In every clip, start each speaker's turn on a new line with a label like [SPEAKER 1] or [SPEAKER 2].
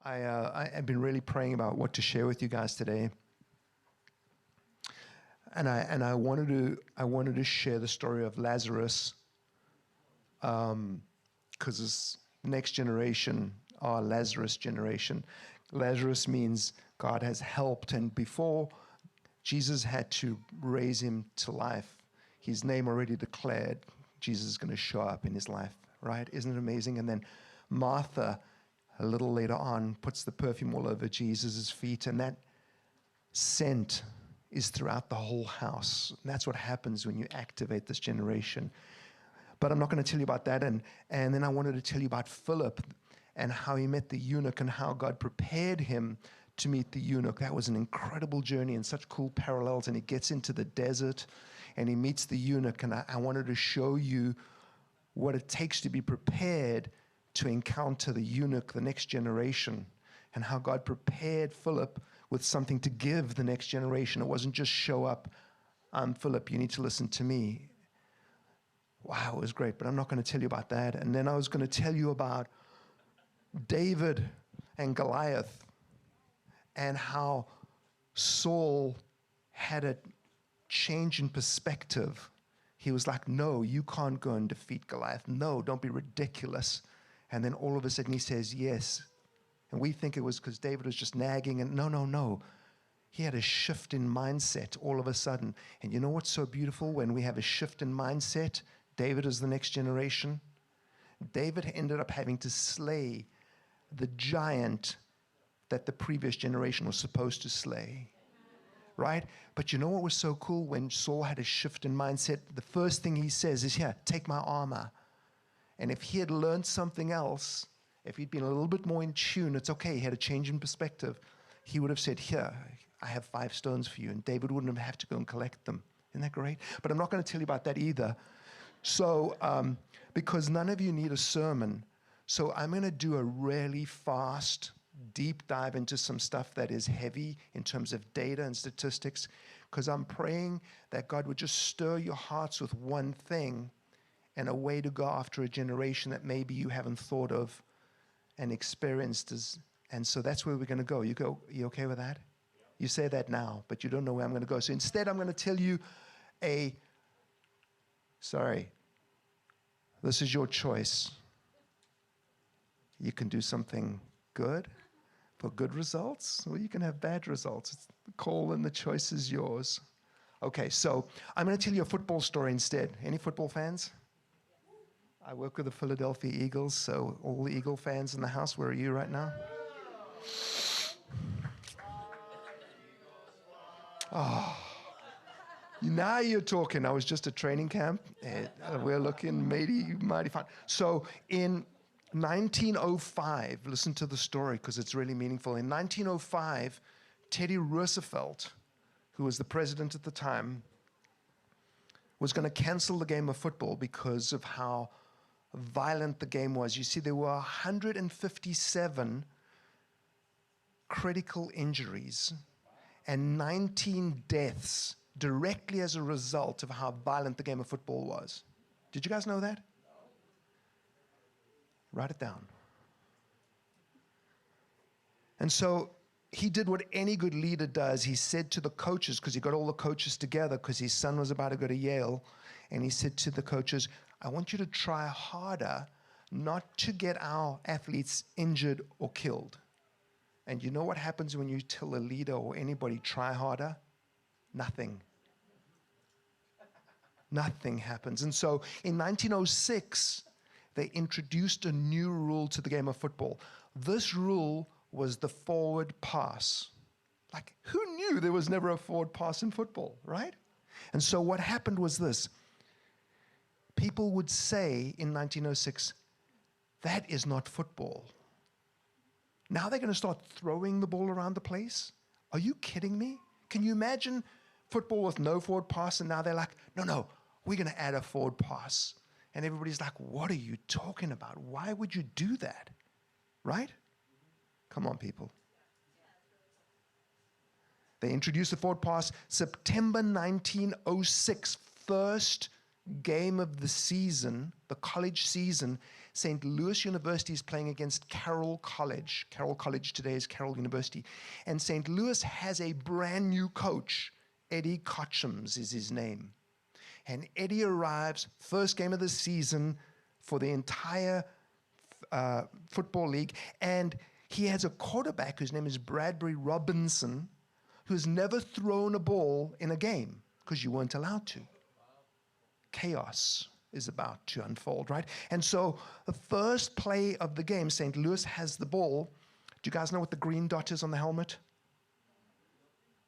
[SPEAKER 1] I've been really praying about what to share with you guys today, and I wanted to share the story of Lazarus, because this next generation, our Lazarus generation. Lazarus means God has helped, and before Jesus had to raise him to life, his name already declared, Jesus is going to show up in his life, right? Isn't it amazing? And then Martha, a little later on, puts the perfume all over Jesus' feet, and that scent is throughout the whole house. And that's what happens when you activate this generation. But I'm not going to tell you about that. And then I wanted to tell you about Philip and how he met the eunuch and how God prepared him to meet the eunuch. That was an incredible journey and such cool parallels. And he gets into the desert and he meets the eunuch. And I wanted to show you what it takes to be prepared to encounter the eunuch, the next generation, and how God prepared Philip with something to give the next generation. It wasn't just show up, I'm Philip, you need to listen to me. Wow, it was great, but I'm not going to tell you about that. And then I was going to tell you about David and Goliath and how Saul had a change in perspective. He was like, no, you can't go and defeat Goliath. No, don't be ridiculous. And then all of a sudden he says, yes. And we think it was because David was just nagging. And no. He had a shift in mindset all of a sudden. And you know what's so beautiful? When we have a shift in mindset, David is the next generation. David ended up having to slay the giant that the previous generation was supposed to slay. Right? But you know what was so cool? When Saul had a shift in mindset, the first thing he says is, here, take my armor. And if he had learned something else, if he'd been a little bit more in tune, it's okay, he had a change in perspective, he would have said, here, I have 5 stones for you. And David wouldn't have had to go and collect them. Isn't that great? But I'm not going to tell you about that either. So, because none of you need a sermon, so I'm going to do a really fast, deep dive into some stuff that is heavy in terms of data and statistics, because I'm praying that God would just stir your hearts with one thing and a way to go after a generation that maybe you haven't thought of and experienced. And so that's where we're going to go. You okay with that? You say that now, but you don't know where I'm going to go. So instead, I'm going to tell you this is your choice. You can do something good for good results, or you can have bad results. It's the call and the choice is yours. Okay, so I'm going to tell you a football story instead. Any football fans? I work with the Philadelphia Eagles, so all the Eagle fans in the house, where are you right now? Oh, now you're talking. I was just at training camp. We're looking mighty fine. So in 1905, listen to the story because it's really meaningful. In 1905, Teddy Roosevelt, who was the president at the time, was going to cancel the game of football because of how violent the game was. You see, there were 157 critical injuries and 19 deaths directly as a result of how violent the game of football was. Did you guys know that? Write it down. And so he did what any good leader does. He said to the coaches, because he got all the coaches together because his son was about to go to Yale, and he said to the coaches, I want you to try harder not to get our athletes injured or killed. And you know what happens when you tell a leader or anybody try harder? Nothing. Nothing happens. And so in 1906, they introduced a new rule to the game of football. This rule was the forward pass. Like, who knew there was never a forward pass in football, right? And so what happened was this. People would say in 1906, that is not football. Now they're going to start throwing the ball around the place? Are you kidding me? Can you imagine football with no forward pass, and now they're like, no, we're going to add a forward pass. And everybody's like, what are you talking about? Why would you do that? Right? Come on, people. They introduced the forward pass. September 1906, first game of the season, the college season, St. Louis University is playing against Carroll College. Carroll College today is Carroll University. And St. Louis has a brand new coach. Eddie Kochums is his name. And Eddie arrives, first game of the season for the entire football league. And he has a quarterback whose name is Robertson, who's never thrown a ball in a game because you weren't allowed to. Chaos is about to unfold, right? And so the first play of the game, St. Louis has the ball. Do you guys know what the green dot is on the helmet?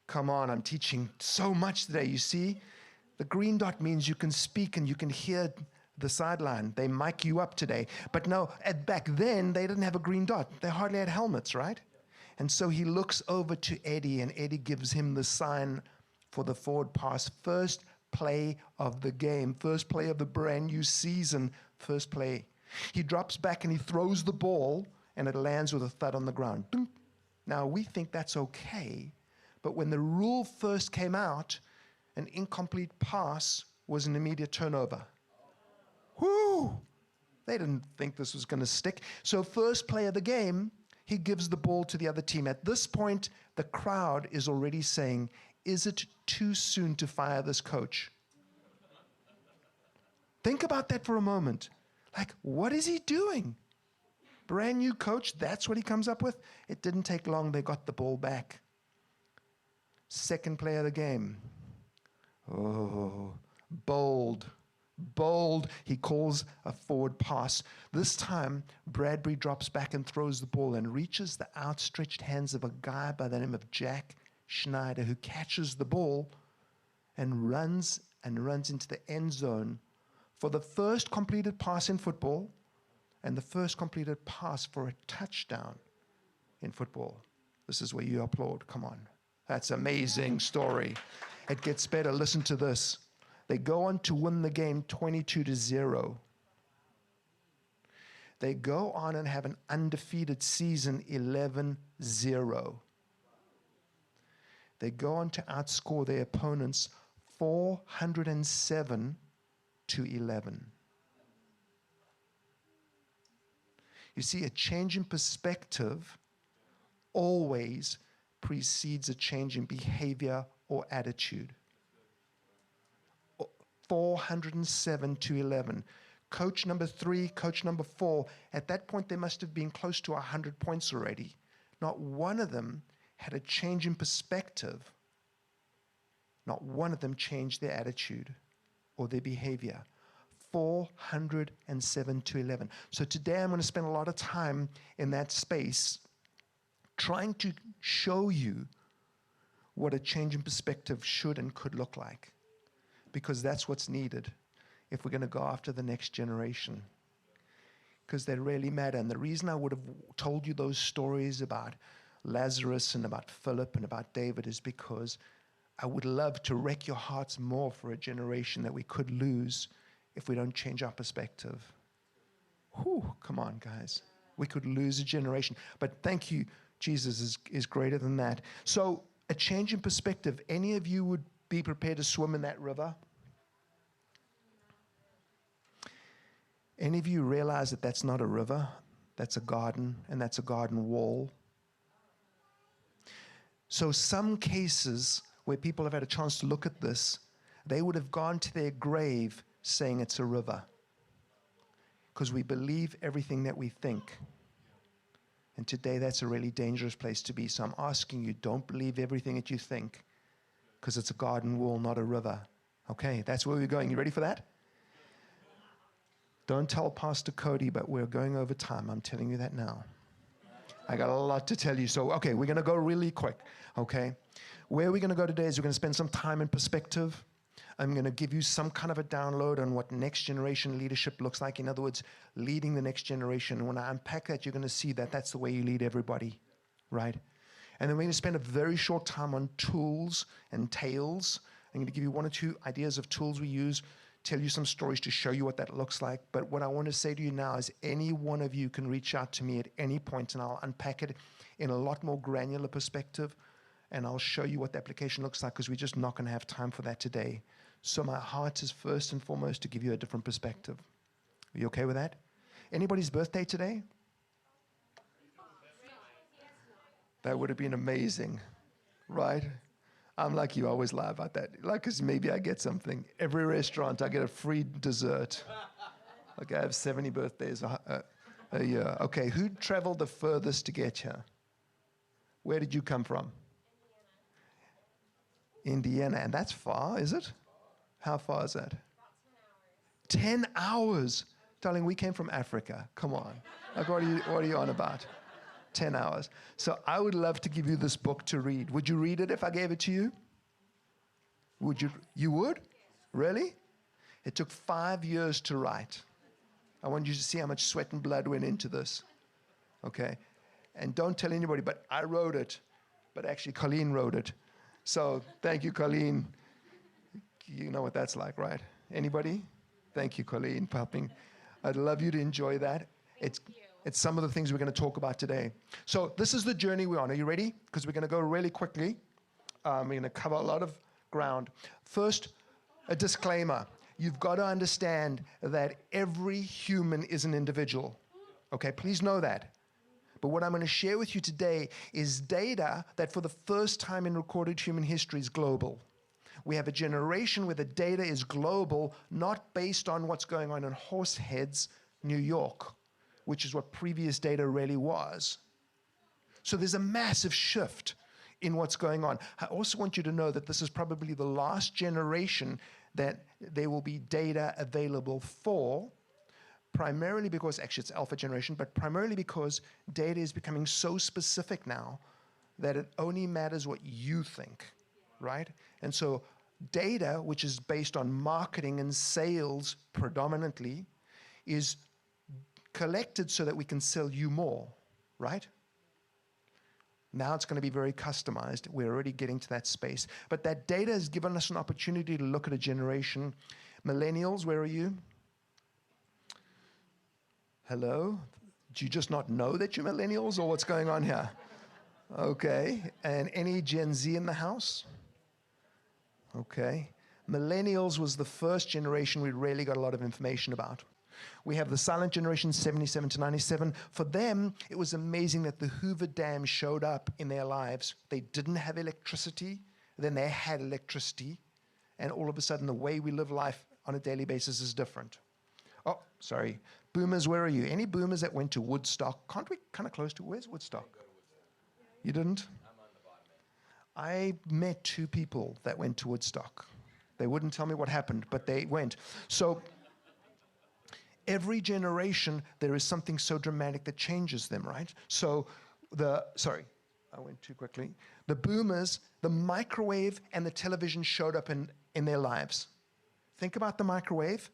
[SPEAKER 1] Come on, I'm teaching so much today. You see, the green dot means you can speak and you can hear the sideline. They mic you up today. But no, back then, they didn't have a green dot. They hardly had helmets, right? And so he looks over to Eddie, and Eddie gives him the sign for the forward pass. First play of the game, first play of the brand new season, first play. He drops back and he throws the ball, and it lands with a thud on the ground. Now, we think that's okay, but when the rule first came out, an incomplete pass was an immediate turnover. Whoo! They didn't think this was going to stick. So first play of the game, he gives the ball to the other team. At this point, the crowd is already saying, is it too soon to fire this coach? Think about that for a moment. Like, what is he doing? Brand new coach, that's what he comes up with? It didn't take long. They got the ball back. Second play of the game. Oh, bold. He calls a forward pass. This time, Bradbury drops back and throws the ball and reaches the outstretched hands of a guy by the name of Jack Schneider, who catches the ball and runs into the end zone for the first completed pass in football and the first completed pass for a touchdown in football. This is where you applaud. Come on. That's an amazing story. It gets better. Listen to this. They go on to win the game 22-0. They go on and have an undefeated season 11-0. They go on to outscore their opponents 407-11. You see, a change in perspective always precedes a change in behavior or attitude. 407-11. Coach number 3, coach number 4, at that point they must have been close to 100 points already. Not one of them had a change in perspective. Not one of them changed their attitude or their behavior. 407-11. So today I'm going to spend a lot of time in that space trying to show you what a change in perspective should and could look like. Because that's what's needed if we're going to go after the next generation. Because they really matter. And the reason I would have told you those stories about Lazarus and about Philip and about David is because I would love to wreck your hearts more for a generation that we could lose if we don't change our perspective. Whew, come on, guys. We could lose a generation. But thank you, Jesus is greater than that. So a change in perspective. Any of you would be prepared to swim in that river? Any of you realize that that's not a river? That's a garden, and that's a garden wall. So some cases where people have had a chance to look at this, they would have gone to their grave saying it's a river. Because we believe everything that we think. And today that's a really dangerous place to be. So I'm asking you, don't believe everything that you think. Because it's a garden wall, not a river. Okay, that's where we're going. You ready for that? Don't tell Pastor Cody, but we're going over time. I'm telling you that now. I got a lot to tell you. So, okay, we're going to go really quick. Okay? Where we're going to go today is we're going to spend some time in perspective. I'm going to give you some kind of a download on what next generation leadership looks like. In other words, leading the next generation. And when I unpack that, you're going to see that that's the way you lead everybody. Right? And then we're going to spend a very short time on tools and tales. I'm going to give you 1 or 2 ideas of tools we use, tell you some stories to show you what that looks like. But what I want to say to you now is any one of you can reach out to me at any point, and I'll unpack it in a lot more granular perspective, and I'll show you what the application looks like, because we're just not going to have time for that today. So my heart is first and foremost to give you a different perspective. Are you okay with that? Anybody's birthday today? That would have been amazing, right? I'm like you, I always lie about that. Like, because maybe I get something. Every restaurant, I get a free dessert. Like, I have 70 birthdays a year. Okay, who traveled the furthest to get here? Where did you come from? Indiana. And that's far, is it? How far is that? 10 hours. Darling, we came from Africa. Come on. Like, what are you on about? 10 hours. So I would love to give you this book to read. Would you read it if I gave it to you? Would you? You would? Really? It took 5 years to write. I want you to see how much sweat and blood went into this. Okay? And don't tell anybody, but I wrote it. But actually, Colleen wrote it. So thank you, Colleen. You know what that's like, right? Anybody? Thank you, Colleen, for helping. I'd love you to enjoy that. It's some of the things we're going to talk about today. So this is the journey we're on. Are you ready? Because we're going to go really quickly. We're going to cover a lot of ground. First, a disclaimer. You've got to understand that every human is an individual. Okay, please know that. But what I'm going to share with you today is data that for the first time in recorded human history is global. We have a generation where the data is global, not based on what's going on in Horseheads, New York, which is what previous data really was. So there's a massive shift in what's going on. I also want you to know that this is probably the last generation that there will be data available for, primarily because, actually it's alpha generation, but primarily because data is becoming so specific now that it only matters what you think, right? And so data, which is based on marketing and sales predominantly, is collected so that we can sell you more, right? Now it's going to be very customized. We're already getting to that space. But that data has given us an opportunity to look at a generation. Millennials, where are you? Hello? Do you just not know that you're millennials, or what's going on here? Okay. And any Gen Z in the house? Okay. Millennials was the first generation we really got a lot of information about. We have the silent generation, 77 to 97. For them, it was amazing that the Hoover Dam showed up in their lives. They didn't have electricity, then they had electricity, and all of a sudden the way we live life on a daily basis is different. Oh, sorry. Boomers, where are you? Any boomers that went to Woodstock? Can't we kind of close to, where's Woodstock? You didn't? I met 2 people that went to Woodstock. They wouldn't tell me what happened, but they went. So every generation, there is something so dramatic that changes them, right? So sorry, I went too quickly. The boomers, the microwave and the television showed up in their lives. Think about the microwave.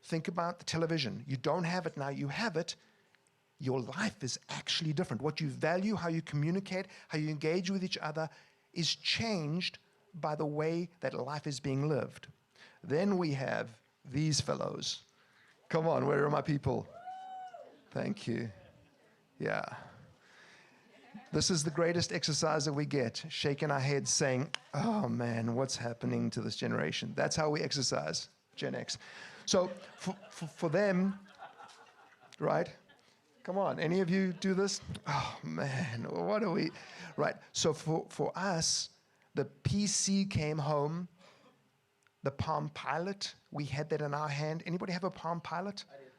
[SPEAKER 1] Think about the television. You don't have it now, you have it. Your life is actually different. What you value, how you communicate, how you engage with each other is changed by the way that life is being lived. Then we have these fellows. Come on, where are my people? Thank you. Yeah. This is the greatest exercise that we get, shaking our heads saying, oh man, what's happening to this generation? That's how we exercise, Gen X. So for them, right? Come on, any of you do this? Oh man, what are we? Right, so for us, the PC came home, the Palm Pilot, we had that in our hand. Anybody have a Palm Pilot? I did.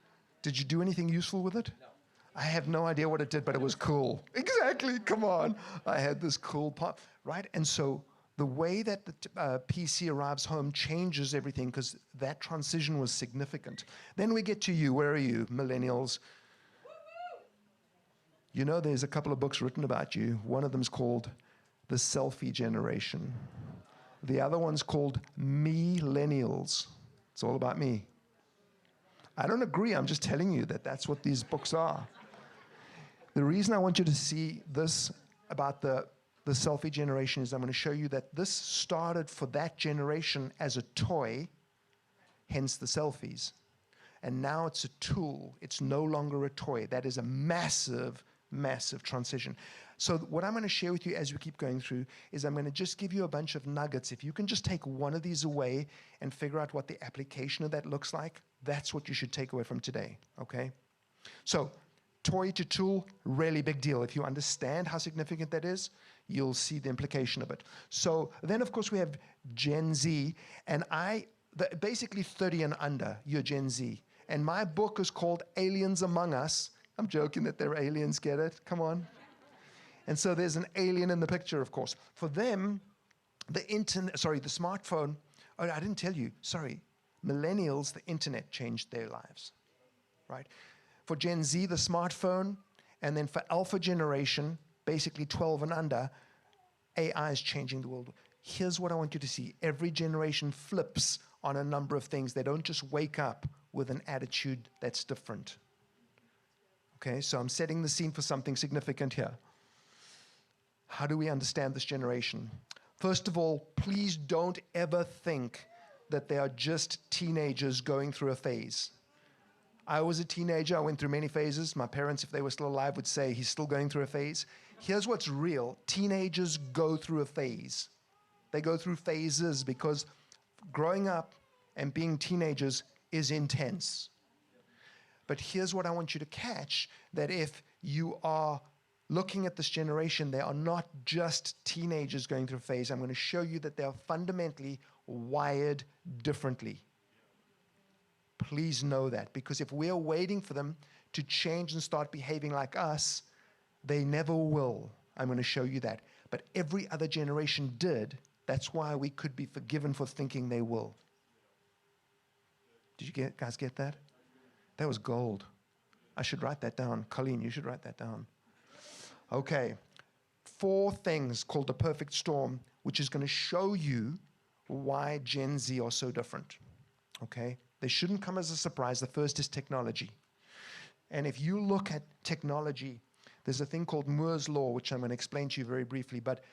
[SPEAKER 1] Did you do anything useful with it? No. I have no idea what it did, but it was cool. Exactly, come on. I had this cool Palm, right? And so the way that the PC arrives home changes everything because that transition was significant. Then we get to you. Where are you, millennials? You know, there's a couple of books written about you. One of them's called The Selfie Generation. The other one's called Me-lennials. It's all about me. I don't agree. I'm just telling you that that's what these books are. The reason I want you to see this about the selfie generation is I'm going to show you that this started for that generation as a toy, hence the selfies. And now it's a tool. It's no longer a toy. That is a massive, massive transition. So what I'm going to share with you as we keep going through is I'm going to just give you a bunch of nuggets. If you can just take one of these away and figure out what the application of that looks like, that's what you should take away from today, okay? So toy to tool, really big deal. If you understand how significant that is, you'll see the implication of it. So then, of course, we have Gen Z, and basically 30 and under, you're Gen Z. And my book is called Aliens Among Us. I'm joking that they're aliens, get it? Come on. And so there's an alien in the picture, of course. For them, the smartphone, oh, I didn't tell you, millennials, the internet changed their lives, right? For Gen Z, the smartphone, and then for alpha generation, basically 12 and under, AI is changing the world. Here's what I want you to see. Every generation flips on a number of things. They don't just wake up with an attitude that's different. Okay, so I'm setting the scene for something significant here. How do we understand this generation? First of all, please don't ever think that they are just teenagers going through a phase. I was a teenager. I went through many phases. My parents, if they were still alive, would say he's still going through a phase. Here's what's real. Teenagers go through a phase. They go through phases because growing up and being teenagers is intense. But here's what I want you to catch, that if you are looking at this generation, they are not just teenagers going through a phase. I'm going to show you that they are fundamentally wired differently. Please know that, because if we are waiting for them to change and start behaving like us, they never will. I'm going to show you that. But every other generation did. That's why we could be forgiven for thinking they will. Did you guys get that? That was gold. I should write that down. Colleen, you should write that down. Okay. 4 things called the perfect storm, which is going to show you why Gen Z are so different. Okay? They shouldn't come as a surprise. The first is technology. And if you look at technology, there's a thing called Moore's Law, which I'm going to explain to you very briefly. But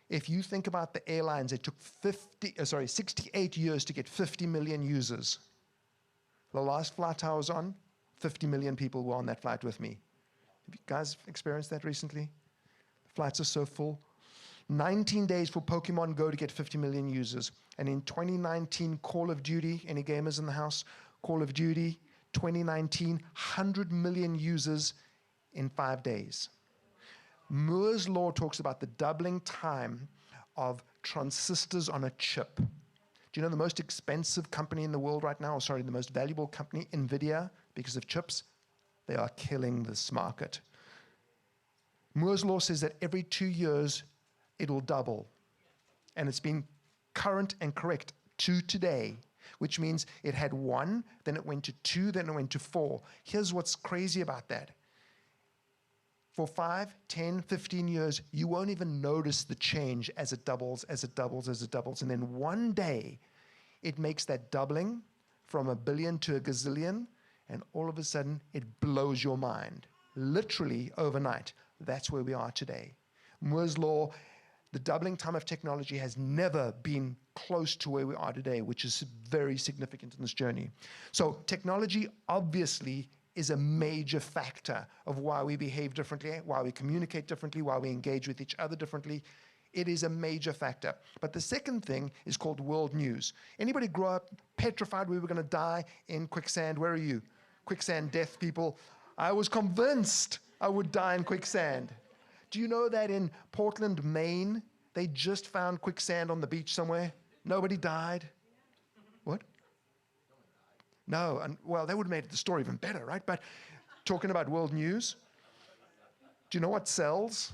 [SPEAKER 1] if you think about the airlines, it took 68 years to get 50 million users. The last flight I was on, 50 million people were on that flight with me. Have you guys experienced that recently? The flights are so full. 19 days for Pokemon Go to get 50 million users. And in 2019, Call of Duty, any gamers in the house? Call of Duty, 2019, 100 million users in 5 days. Moore's Law talks about the doubling time of transistors on a chip. Do you know the most expensive company in the world right now, the most valuable company, NVIDIA, because of chips? They are killing this market. Moore's Law says that every 2 years, it will double. And it's been current and correct to today, which means it had 1, then it went to 2, then it went to 4. Here's what's crazy about that. For 5, 10, 15 years, you won't even notice the change as it doubles, as it doubles, as it doubles. And then one day, it makes that doubling from a billion to a gazillion, and all of a sudden, it blows your mind. Literally overnight. That's where we are today. Moore's Law, the doubling time of technology has never been close to where we are today, which is very significant in this journey. So technology obviously is a major factor of why we behave differently, why we communicate differently, why we engage with each other differently. It is a major factor. But the second thing is called world news. Anybody grow up petrified we were going to die in quicksand? Where are you? Quicksand death people. I was convinced I would die in quicksand. Do you know that in Portland, Maine, they just found quicksand on the beach somewhere? Nobody died. What? No, and well, that would have made the story even better, right? But talking about world news, do you know what sells?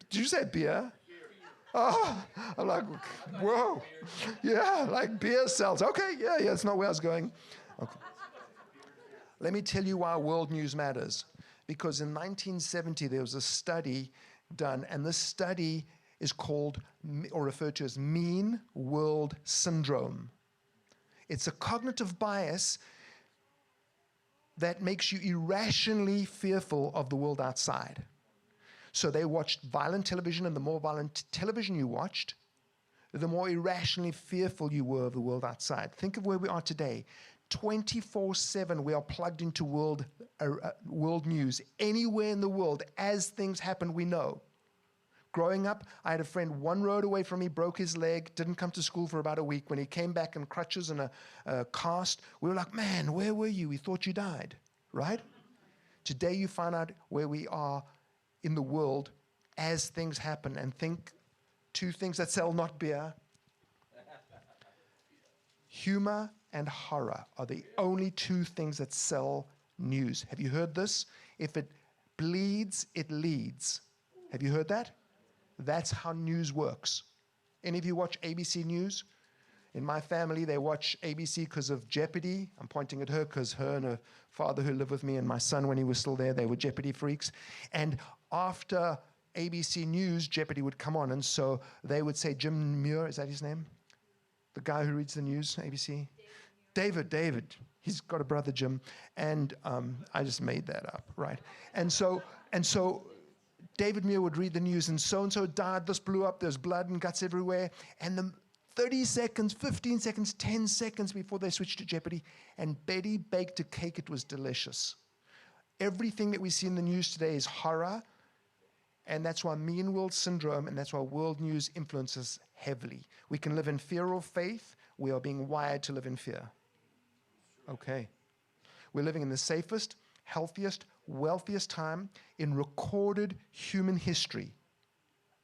[SPEAKER 1] Did you say beer? Oh, I'm like, whoa. Yeah, like beer sells. Okay, yeah, it's not where I was going. Okay. Let me tell you why world news matters. Because in 1970, there was a study done, and this study is called, or referred to as mean world syndrome. It's a cognitive bias that makes you irrationally fearful of the world outside. So they watched violent television, and the more violent television you watched, the more irrationally fearful you were of the world outside. Think of where we are today. 24/7, we are plugged into world news. Anywhere in the world, as things happen, we know. Growing up, I had a friend 1 road away from me, broke his leg, didn't come to school for about a week. When he came back in crutches and a cast, we were like, man, where were you? We thought you died. right? Today you find out where we are in the world as things happen, and think two things that sell not beer. Humor and horror are the only two things that sell news. Have you heard this? If it bleeds, it leads. Have you heard that? That's how news works. Any of you watch ABC News? In my family, they watch ABC because of Jeopardy. I'm pointing at her because her and her father, who lived with me, and my son, when he was still there, they were Jeopardy freaks. And after ABC News, Jeopardy would come on, and so they would say, Jim Muir, is that his name? The guy who reads the news, ABC? David. He's got a brother, Jim, and I just made that up, right? And so David Muir would read the news, and so died, this blew up, there's blood and guts everywhere, and the 30 seconds, 15 seconds, 10 seconds before they switched to Jeopardy, and Betty baked a cake. It was delicious. Everything that we see in the news today is horror, and that's why mean world syndrome, and that's why world news influences heavily. We can live in fear or faith. We are being wired to live in fear. Okay. We're living in the safest, healthiest, wealthiest time in recorded human history,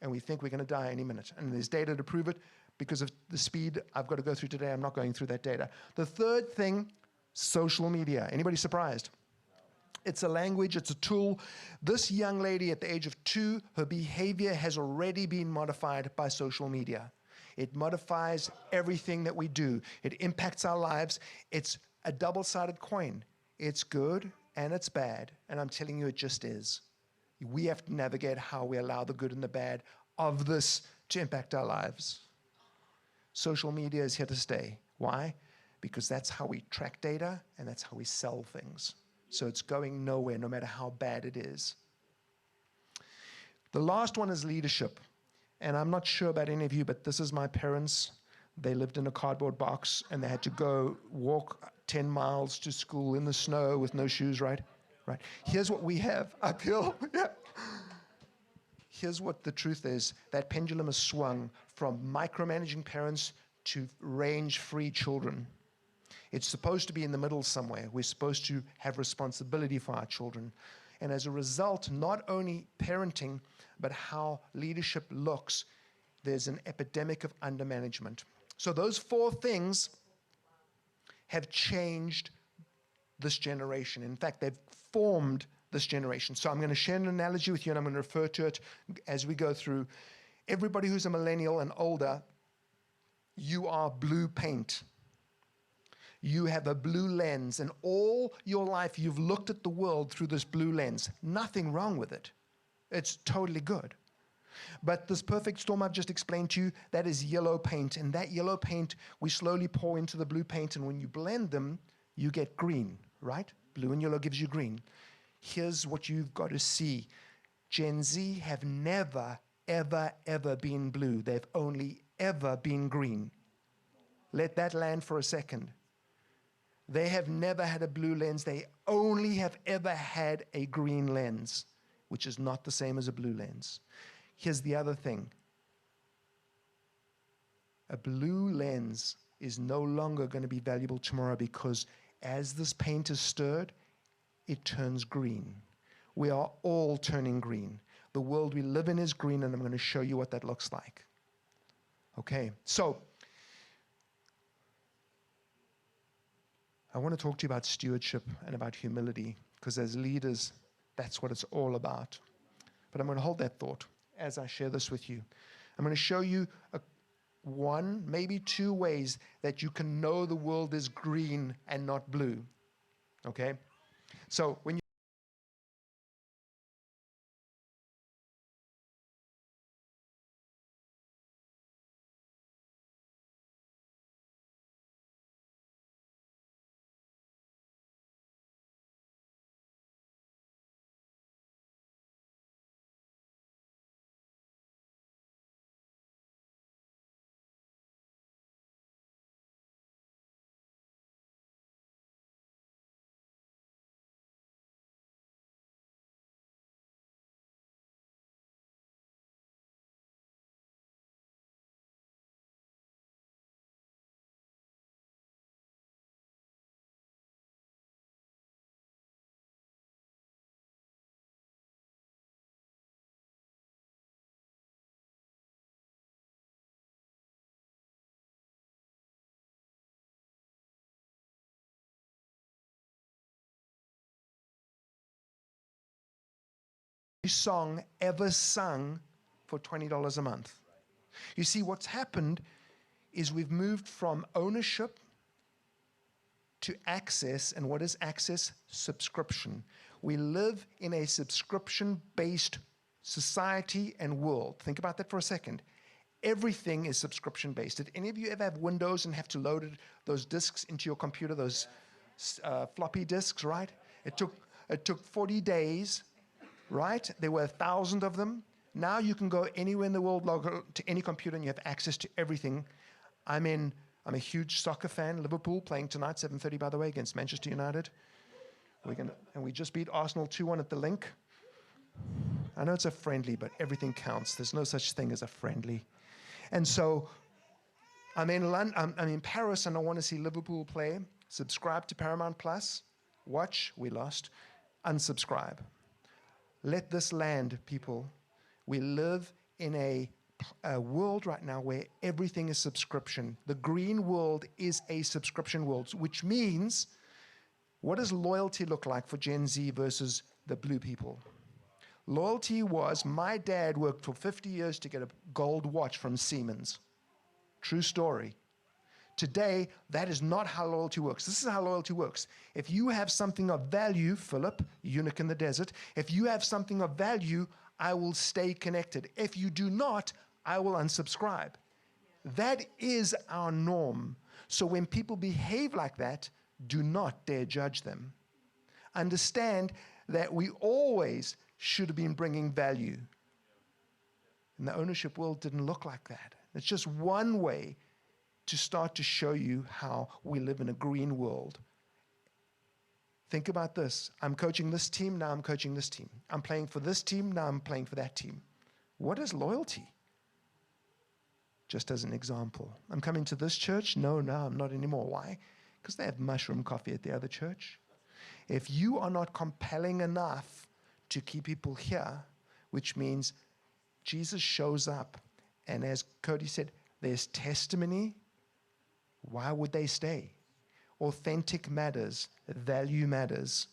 [SPEAKER 1] and we think we're going to die any minute. And there's data to prove it. Because of the speed I've got to go through today, I'm not going through that data. The third thing, social media. Anybody surprised? It's a language, it's a tool. This young lady at the age of 2, her behavior has already been modified by social media. It modifies everything that we do. It impacts our lives. It's a double-sided coin. It's good and it's bad, and I'm telling you, it just is. We have to navigate how we allow the good and the bad of this to impact our lives. Social media is here to stay. Why? Because that's how we track data and that's how we sell things. So it's going nowhere, no matter how bad it is. The last one is leadership. And I'm not sure about any of you, but this is my parents. They lived in a cardboard box and they had to go walk 10 miles to school in the snow with no shoes, right? Right. Here's what we have uphill. Yeah. Here's what the truth is. That pendulum has swung from micromanaging parents to range-free children. It's supposed to be in the middle somewhere. We're supposed to have responsibility for our children. And as a result, not only parenting, but how leadership looks, there's an epidemic of undermanagement. So those 4 things have changed this generation. In fact, they've formed this generation. So I'm going to share an analogy with you, and I'm going to refer to it as we go through. Everybody who's a millennial and older, you are blue paint. You have a blue lens, and all your life you've looked at the world through this blue lens. Nothing wrong with it. It's totally good. But this perfect storm I've just explained to you, that is yellow paint. And that yellow paint, we slowly pour into the blue paint, and when you blend them, you get green, right? Blue and yellow gives you green. Here's what you've got to see. Gen Z have never, ever, ever been blue. They've only ever been green. Let that land for a second. They have never had a blue lens. They only have ever had a green lens, which is not the same as a blue lens. Here's the other thing. A blue lens is no longer going to be valuable tomorrow because as this paint is stirred, it turns green. We are all turning green. The world we live in is green, and I'm going to show you what that looks like. Okay, so I want to talk to you about stewardship and about humility, because as leaders, that's what it's all about. But I'm going to hold that thought as I share this with you. I'm going to show you one, maybe 2 ways that you can know the world is green and not blue. Okay? So when you song ever sung for $20 a month. You see, what's happened is we've moved from ownership to access. And what is access? Subscription. We live in a subscription-based society and world. Think about that for a second. Everything is subscription-based. Did any of you ever have Windows and have to load those disks into your computer, those floppy disks, right? It took 40 days, right? There were 1,000 of them. Now you can go anywhere in the world, log to any computer, and you have access to everything. I'm a huge soccer fan. Liverpool playing tonight, 7:30, by the way, against Manchester United. And we just beat Arsenal 2-1 at the Link. I know it's a friendly, but everything counts. There's no such thing as a friendly. And so I'm in Paris, and I want to see Liverpool play. Subscribe to Paramount Plus. Watch. We lost. Unsubscribe. Let this land, people. We live in a world right now where everything is subscription. The green world is a subscription world, which means, what does loyalty look like for Gen Z versus the blue people? Loyalty was, my dad worked for 50 years to get a gold watch from Siemens. True story. Today, that is not how loyalty works. This is how loyalty works. If you have something of value, Philip, eunuch in the desert, if you have something of value, I will stay connected. If you do not, I will unsubscribe. That is our norm. So when people behave like that, do not dare judge them. Understand that we always should have been bringing value. And the ownership world didn't look like that. It's just one way to start to show you how we live in a green world. Think about this. I'm coaching this team, now I'm coaching this team. I'm playing for this team, now I'm playing for that team. What is loyalty? Just as an example. I'm coming to this church? No, I'm not anymore. Why? Because they have mushroom coffee at the other church. If you are not compelling enough to keep people here, which means Jesus shows up, and as Cody said, there's testimony, why would they stay? Authentic matters, value matters.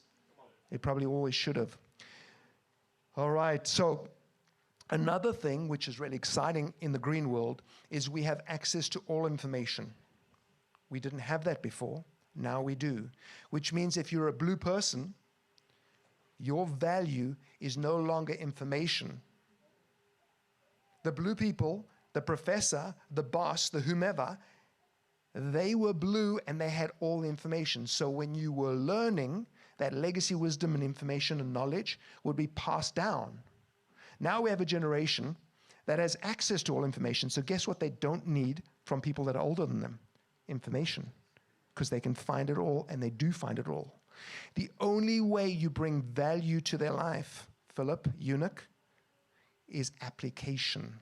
[SPEAKER 1] It probably always should have. All right, so another thing which is really exciting in the green world is we have access to all information. We didn't have that before, now we do. Which means if you're a blue person, your value is no longer information. The blue people, the professor, the boss, the whomever, they were blue and they had all the information. So when you were learning, that legacy wisdom and information and knowledge would be passed down. Now we have a generation that has access to all information. So guess what they don't need from people that are older than them? Information. Because they can find it all, and they do find it all. The only way you bring value to their life, Philip, eunuch, is application.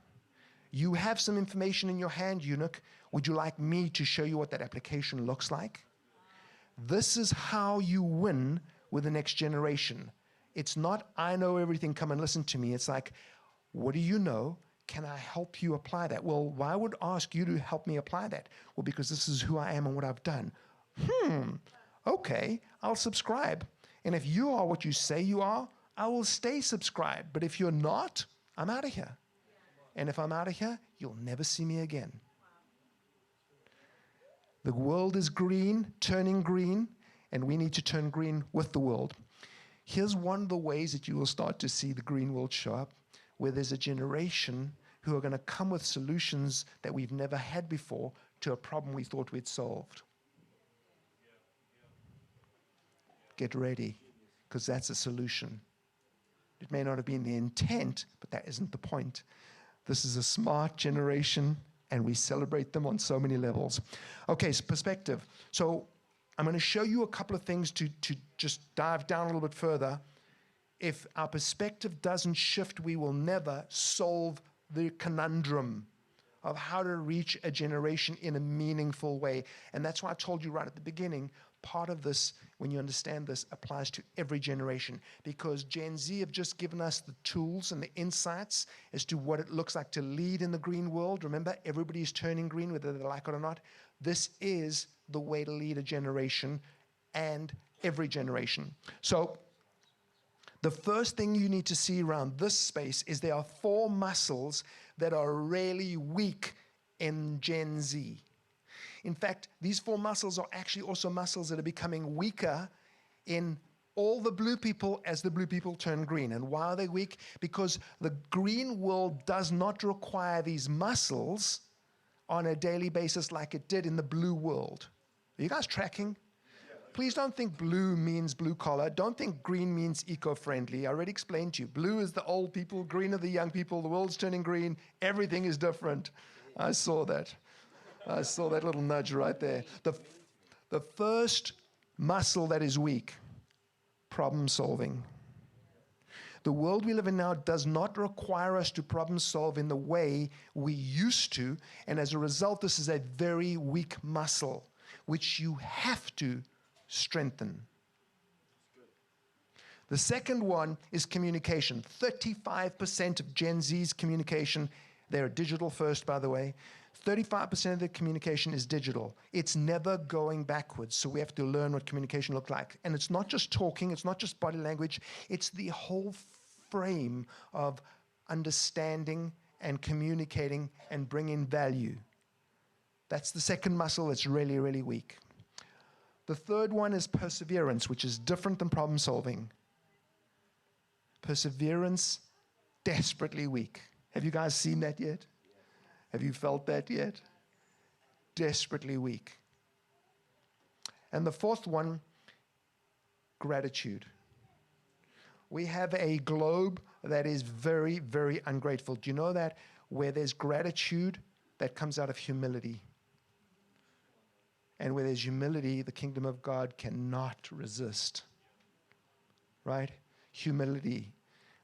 [SPEAKER 1] You have some information in your hand, eunuch. Would you like me to show you what that application looks like? This is how you win with the next generation. It's not, I know everything, come and listen to me. It's like, what do you know? Can I help you apply that? Well, why would I ask you to help me apply that? Well, because this is who I am and what I've done. Okay, I'll subscribe. And if you are what you say you are, I will stay subscribed. But if you're not, I'm out of here. And if I'm out of here, you'll never see me again. The world is green, turning green, and we need to turn green with the world. Here's one of the ways that you will start to see the green world show up, where there's a generation who are going to come with solutions that we've never had before to a problem we thought we'd solved. Get ready, because that's a solution. It may not have been the intent, but that isn't the point. This is a smart generation, and we celebrate them on so many levels. Okay, so perspective. So I'm going to show you a couple of things to just dive down a little bit further. If our perspective doesn't shift, we will never solve the conundrum of how to reach a generation in a meaningful way. And that's why I told you right at the beginning, part of this, when you understand this, applies to every generation, because Gen Z have just given us the tools and the insights as to what it looks like to lead in the green world. Remember, everybody's turning green, whether they like it or not. This is the way to lead a generation and every generation. So The first thing you need to see around this space is there are 4 muscles that are really weak in Gen Z. In fact, these 4 muscles are actually also muscles that are becoming weaker in all the blue people as the blue people turn green. And why are they weak? Because the green world does not require these muscles on a daily basis like it did in the blue world. Are you guys tracking? Please don't think blue means blue collar. Don't think green means eco-friendly. I already explained to you. Blue is the old people, green are the young people. The world's turning green. Everything is different. I saw that. I saw that little nudge right there. The first muscle that is weak, problem solving. The world we live in now does not require us to problem solve in the way we used to. And as a result, this is a very weak muscle, which you have to strengthen. The second one is communication. 35% of Gen Z's communication, they're digital first, by the way. 35% of the communication is digital. It's never going backwards, so we have to learn what communication looks like. And it's not just talking, it's not just body language, it's the whole frame of understanding and communicating and bringing value. That's the second muscle that's really, really weak. The third one is perseverance, which is different than problem solving. Perseverance, desperately weak. Have you guys seen that yet? Have you felt that yet? Desperately weak. And the fourth one, gratitude. We have a globe that is very, very ungrateful. Do you know that where there's gratitude, that comes out of humility? And where there's humility, the kingdom of God cannot resist. Right? Humility.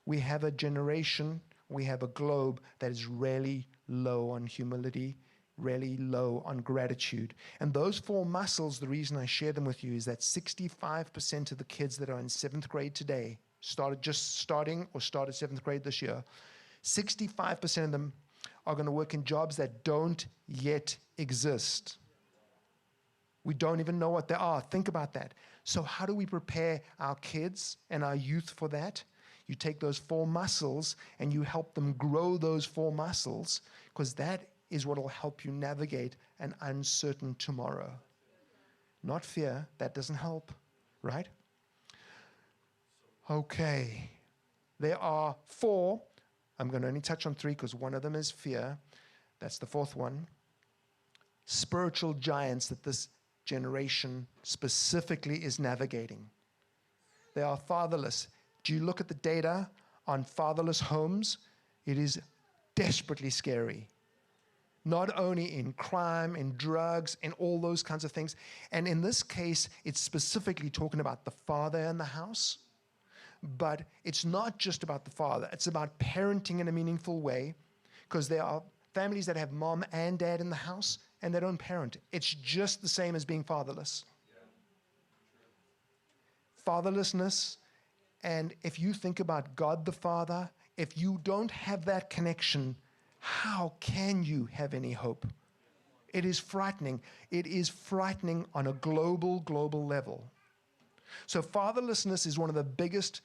[SPEAKER 1] We have a generation, we have a globe that is really low on humility, really low on gratitude. And those 4 muscles, the reason I share them with you is that 65% of the kids that are in 7th grade today, started 7th grade this year, 65% of them are going to work in jobs that don't yet exist. We don't even know what they are. Think about that. So how do we prepare our kids and our youth for that? You take those 4 muscles and you help them grow those 4 muscles, because that is what will help you navigate an uncertain tomorrow. Not fear. That doesn't help, right? Okay. There are 4. I'm going to only touch on 3 because one of them is fear. That's the 4th one. Spiritual giants that this generation specifically is navigating. They are fatherless. Do you look at the data on fatherless homes? It is desperately scary. Not only in crime, in drugs, in all those kinds of things. And in this case, it's specifically talking about the father in the house. But it's not just about the father. It's about parenting in a meaningful way, because there are families that have mom and dad in the house and they don't parent. It's just the same as being fatherless. Fatherlessness, and if you think about God the Father, if you don't have that connection, how can you have any hope? It is frightening. It is frightening on a global level. So fatherlessness is one of the biggest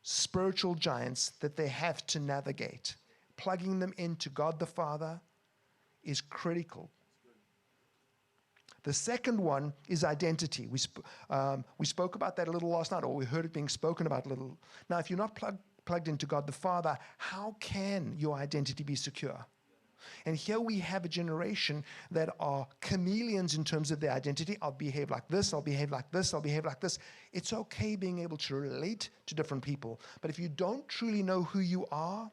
[SPEAKER 1] spiritual giants that they have to navigate. Plugging them into God the Father is critical. The second one is identity. We spoke about that a little last night, or we heard it being spoken about a little. Now, if you're not plugged into God the Father, how can your identity be secure? And here we have a generation that are chameleons in terms of their identity. I'll behave like this, I'll behave like this, I'll behave like this. It's okay being able to relate to different people. But if you don't truly know who you are,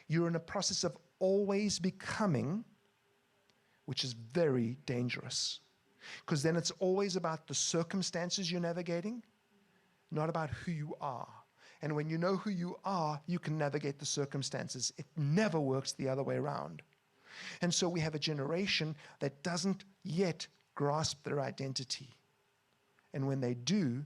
[SPEAKER 1] you're in a process of always becoming, which is very dangerous. Because then it's always about the circumstances you're navigating, not about who you are. And when you know who you are, you can navigate the circumstances. It never works the other way around. And so we have a generation that doesn't yet grasp their identity. And when they do,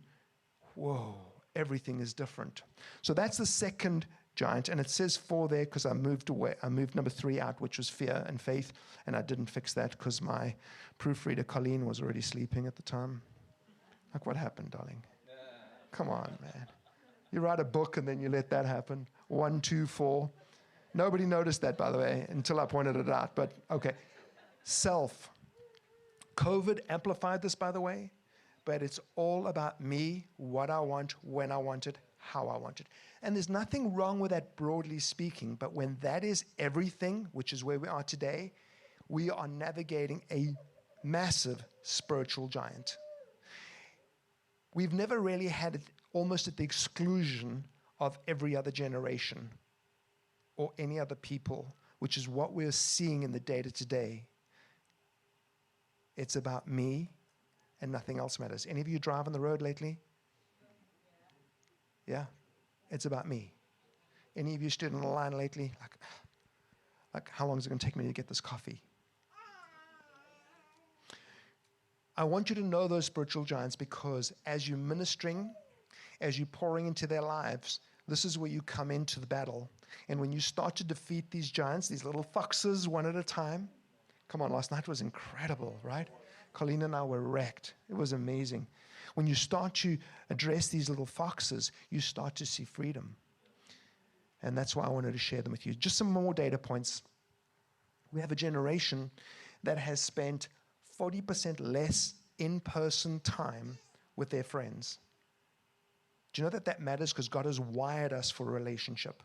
[SPEAKER 1] whoa, everything is different. So that's the second giant, and it says 4 there because I moved number 3 out, which was fear and faith, and I didn't fix that because my proofreader Colleen was already sleeping at the time. Like, what happened, darling? Come on, man. You write a book and then you let that happen. 1, 2, 4. Nobody noticed that, by the way, until I pointed it out. But okay. Self. COVID amplified this, by the way. But it's all about me, what I want, when I want it, how I want it. And there's nothing wrong with that, broadly speaking. But when that is everything, which is where we are today, we are navigating a massive spiritual giant. We've never really had it almost at the exclusion of every other generation or any other people, which is what we're seeing in the data today. It's about me and nothing else matters. Any of you drive on the road lately? Yeah? It's about me. Any of you stood in a line lately? Like how long is it going to take me to get this coffee? I want you to know those spiritual giants because as you're ministering, as you're pouring into their lives, this is where you come into the battle. And when you start to defeat these giants, these little foxes, one at a time. Come on, last night was incredible, right? Colleen and I were wrecked. It was amazing. When you start to address these little foxes, you start to see freedom. And that's why I wanted to share them with you. Just some more data points. We have a generation that has spent 40% less in-person time with their friends. Do you know that that matters? Because God has wired us for a relationship.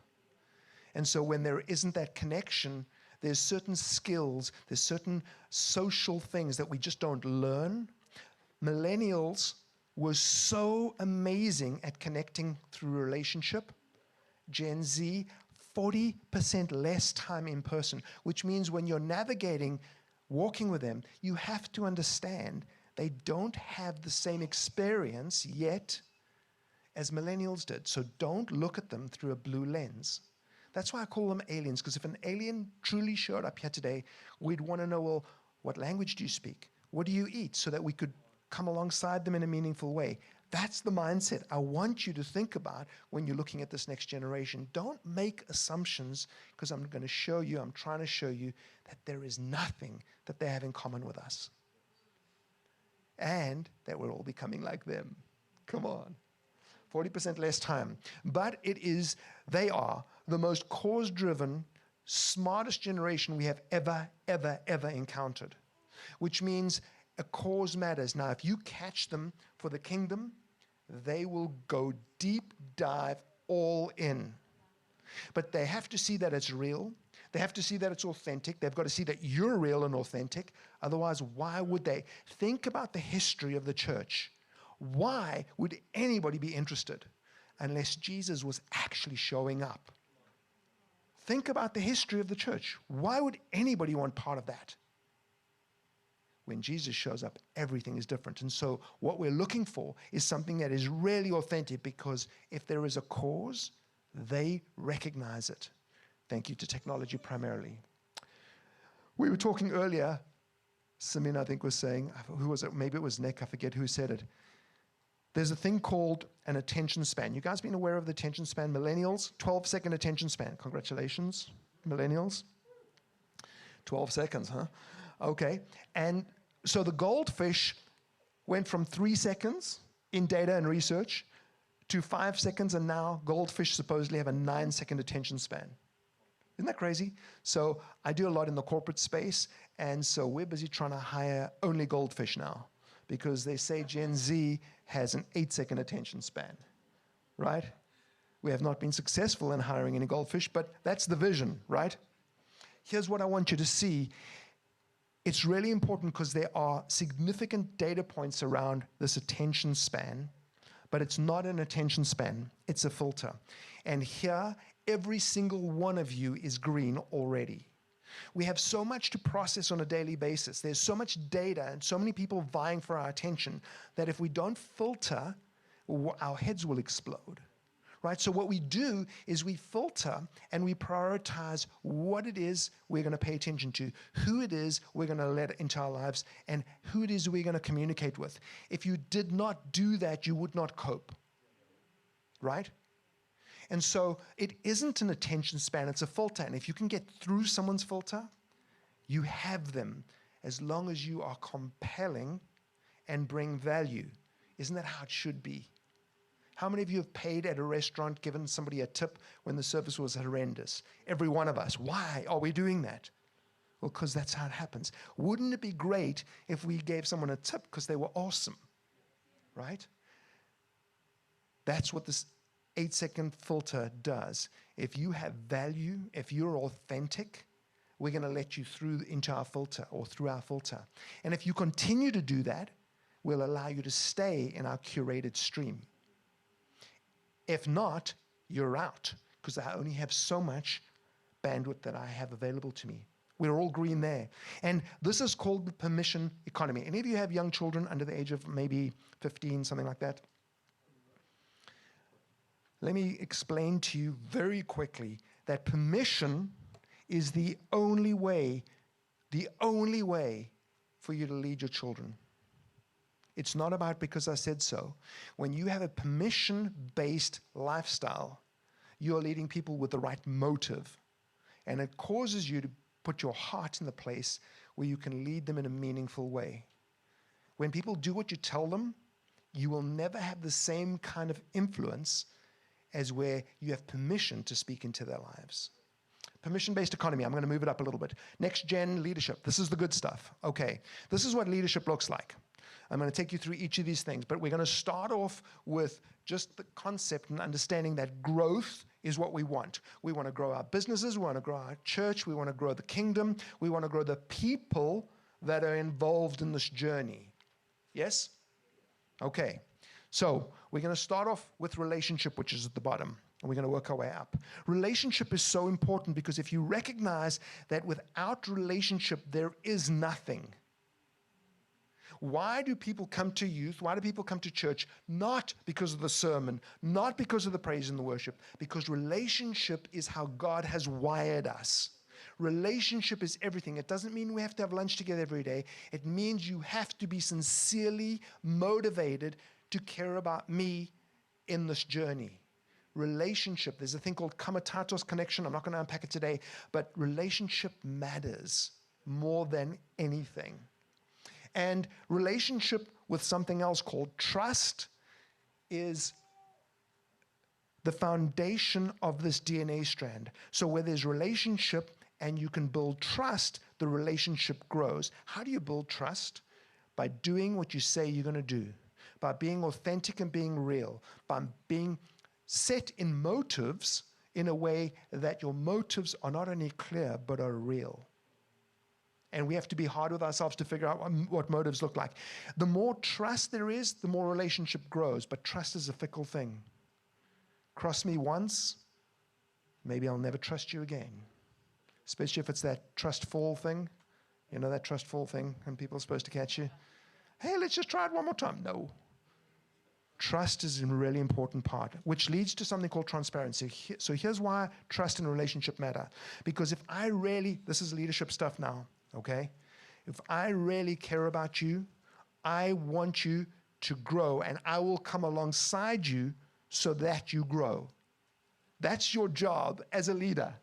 [SPEAKER 1] And so when there isn't that connection, there's certain skills, there's certain social things that we just don't learn. Millennials were so amazing at connecting through relationship. Gen Z, 40% less time in person, which means when you're navigating, walking with them, you have to understand they don't have the same experience yet as millennials did. So don't look at them through a blue lens. That's why I call them aliens, because if an alien truly showed up here today, we'd want to know, well, what language do you speak? What do you eat? So that we could come alongside them in a meaningful way. That's the mindset I want you to think about when you're looking at this next generation. Don't make assumptions, because I'm going to show you, I'm trying to show you that there is nothing that they have in common with us. And that we're all becoming like them. Come on. 40% less time. But they are the most cause-driven, smartest generation we have ever encountered. Which means a cause matters. Now, if you catch them for the kingdom, they will go deep dive all in. But they have to see that it's real. They have to see that it's authentic. They've got to see that you're real and authentic. Otherwise, why would they? Think about the history of the church. Why would anybody be interested unless Jesus was actually showing up? Think about the history of the church. Why would anybody want part of that? When Jesus shows up, everything is different. And so what we're looking for is something that is really authentic, because if there is a cause, they recognize it. Thank you to technology primarily. We were talking earlier, Simeon, I think, was saying, who was it? Maybe it was Nick, I forget who said it. There's a thing called an attention span. You guys been aware of the attention span? Millennials, 12-second attention span. Congratulations, millennials. 12 seconds, huh? Okay. And so the goldfish went from 3 seconds in data and research to 5 seconds, and now goldfish supposedly have a 9-second attention span. Isn't that crazy? So I do a lot in the corporate space, and so we're busy trying to hire only goldfish now, because they say Gen Z has an 8-second attention span, right? We have not been successful in hiring any goldfish, but that's the vision, right? Here's what I want you to see. It's really important because there are significant data points around this attention span, but it's not an attention span, it's a filter. And here, every single one of you is green already. We have so much to process on a daily basis. There's so much data and so many people vying for our attention that if we don't filter, our heads will explode. Right? So what we do is we filter and we prioritize what it is we're going to pay attention to, who it is we're going to let into our lives, and who it is we're going to communicate with. If you did not do that, you would not cope. Right? And so it isn't an attention span, it's a filter. And if you can get through someone's filter, you have them as long as you are compelling and bring value. Isn't that how it should be? How many of you have paid at a restaurant, given somebody a tip when the service was horrendous? Every one of us. Why are we doing that? Well, because that's how it happens. Wouldn't it be great if we gave someone a tip because they were awesome? Right? That's what this 8-second filter does. If you have value, if you're authentic, we're going to let you through into our filter or through our filter. And if you continue to do that, we'll allow you to stay in our curated stream. If not, you're out, because I only have so much bandwidth that I have available to me. We're all green there. And this is called the permission economy. Any of you have young children under the age of maybe 15, something like that? Let me explain to you very quickly that permission is the only way for you to lead your children. It's not about because I said so. When you have a permission-based lifestyle, you're leading people with the right motive. And it causes you to put your heart in the place where you can lead them in a meaningful way. When people do what you tell them, you will never have the same kind of influence as where you have permission to speak into their lives. Permission-based economy. I'm going to move it up a little bit. Next-gen leadership. This is the good stuff. Okay. This is what leadership looks like. I'm going to take you through each of these things, but we're going to start off with just the concept and understanding that growth is what we want. We want to grow our businesses. We want to grow our church. We want to grow the kingdom. We want to grow the people that are involved in this journey. Yes? Okay. So we're going to start off with relationship, which is at the bottom, and we're going to work our way up. Relationship is so important because if you recognize that without relationship, there is nothing. Why do people come to youth? Why do people come to church? Not because of the sermon, not because of the praise and the worship, because relationship is how God has wired us. Relationship is everything. It doesn't mean we have to have lunch together every day. It means you have to be sincerely motivated to care about me in this journey. Relationship, there's a thing called comitatus connection. I'm not going to unpack it today, but relationship matters more than anything. And relationship with something else called trust is the foundation of this DNA strand. So where there's relationship and you can build trust, the relationship grows. How do you build trust? By doing what you say you're going to do, by being authentic and being real, by being set in motives in a way that your motives are not only clear but are real. And we have to be hard with ourselves to figure out what motives look like. The more trust there is, the more relationship grows. But trust is a fickle thing. Cross me once, maybe I'll never trust you again. Especially if it's that trust fall thing. You know that trust fall thing and people are supposed to catch you? Hey, let's just try it one more time. No. Trust is a really important part, which leads to something called transparency. So here's why trust and relationship matter. Because if I really, this is leadership stuff now, okay? If I really care about you, I want you to grow, and I will come alongside you so that you grow. That's your job as a leader.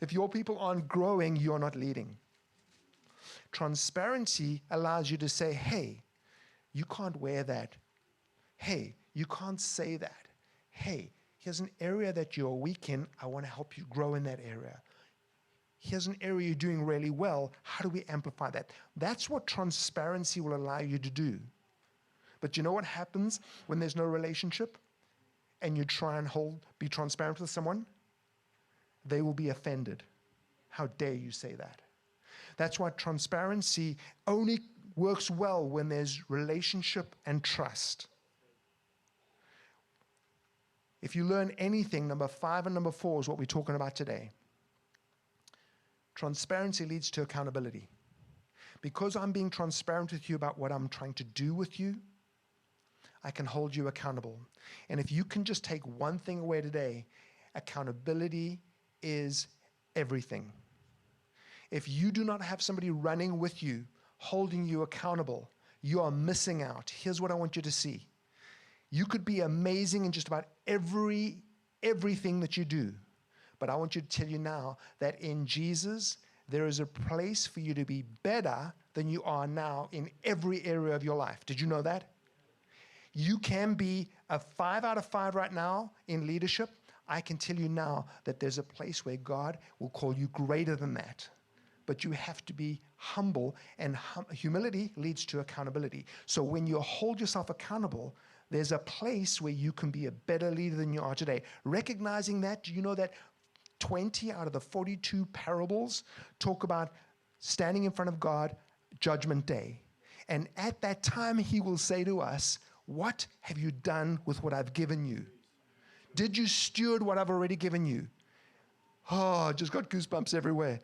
[SPEAKER 1] If your people aren't growing, you're not leading. Transparency allows you to say, hey, you can't wear that. Hey, you can't say that. Hey, here's an area that you're weak in. I want to help you grow in that area. Here's an area you're doing really well. How do we amplify that? That's what transparency will allow you to do. But you know what happens when there's no relationship and you try and be transparent with someone? They will be offended. How dare you say that? That's why transparency only works well when there's relationship and trust. If you learn anything, number 5 and number 4 is what we're talking about today. Transparency leads to accountability. Because I'm being transparent with you about what I'm trying to do with you, I can hold you accountable. And if you can just take one thing away today, accountability is everything. If you do not have somebody running with you, holding you accountable, you are missing out. Here's what I want you to see. You could be amazing in just about everything that you do. But I want you to tell you now that in Jesus, there is a place for you to be better than you are now in every area of your life. Did you know that? You can be a 5 out of 5 right now in leadership. I can tell you now that there's a place where God will call you greater than that. But you have to be humble, and humility leads to accountability. So when you hold yourself accountable, there's a place where you can be a better leader than you are today. Recognizing that, do you know that 20 out of the 42 parables talk about standing in front of God, judgment day. And at that time, he will say to us, what have you done with what I've given you? Did you steward what I've already given you? Oh, I just got goosebumps everywhere.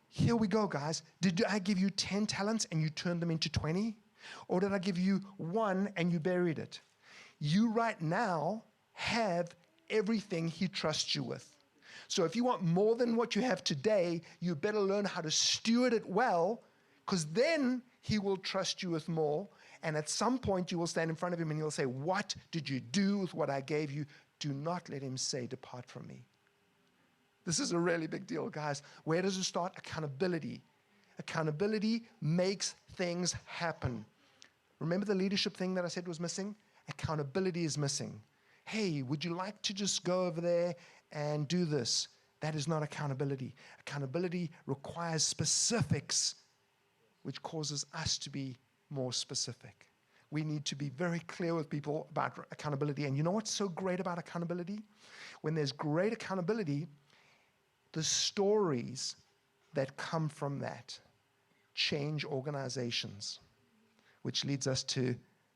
[SPEAKER 1] Here we go, guys. Did I give you 10 talents and you turned them into 20? Or did I give you 1 and you buried it? You right now have everything he trusts you with. So if you want more than what you have today, you better learn how to steward it well, because then he will trust you with more. And at some point, you will stand in front of him and he'll say, what did you do with what I gave you? Do not let him say, depart from me. This is a really big deal, guys. Where does it start? Accountability. Accountability makes things happen. Remember the leadership thing that I said was missing? Accountability is missing. Hey, would you like to just go over there and do this? That is not accountability. Accountability requires specifics, which causes us to be more specific. We need to be very clear with people about accountability. And you know what's so great about accountability? When there's great accountability, the stories that come from that change organizations, which leads us to,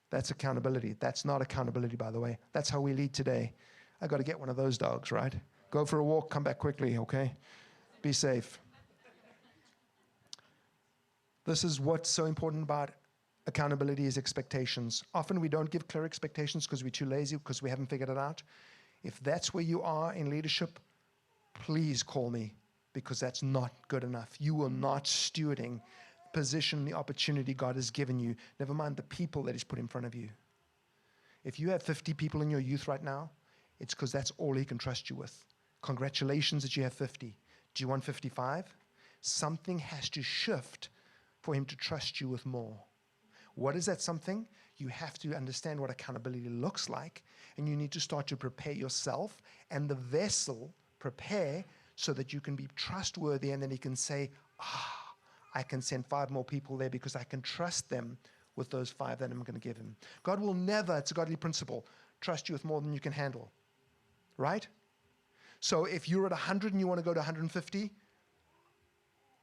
[SPEAKER 1] that's accountability. That's not accountability, by the way. That's how we lead today. I got to get one of those dogs, right? Go for a walk, come back quickly, okay? Be safe. This is what's so important about accountability is expectations. Often we don't give clear expectations because we're too lazy, because we haven't figured it out. If that's where you are in leadership, please call me, because that's not good enough. You are not stewarding the position, the opportunity God has given you. Never mind the people that he's put in front of you. If you have 50 people in your youth right now, it's because that's all he can trust you with. Congratulations that you have 50. Do you want 55? Something has to shift for him to trust you with more. What is that something? You have to understand what accountability looks like, and you need to start to prepare yourself and the vessel prepare so that you can be trustworthy, and then he can say, I can send 5 more people there because I can trust them with those 5 that I'm going to give him. God will never, it's a godly principle, trust you with more than you can handle. Right? So if you're at 100 and you want to go to 150,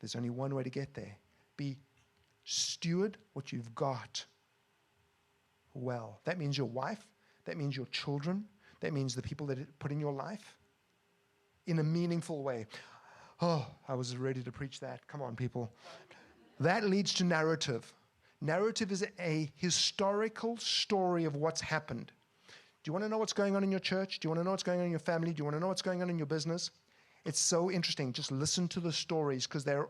[SPEAKER 1] there's only one way to get there. Steward what you've got well. That means your wife. That means your children. That means the people that it put in your life in a meaningful way. Oh, I was ready to preach that. Come on, people. That leads to narrative. Narrative is a historical story of what's happened. Do you want to know what's going on in your church? Do you want to know what's going on in your family? Do you want to know what's going on in your business? It's so interesting. Just listen to the stories, because they're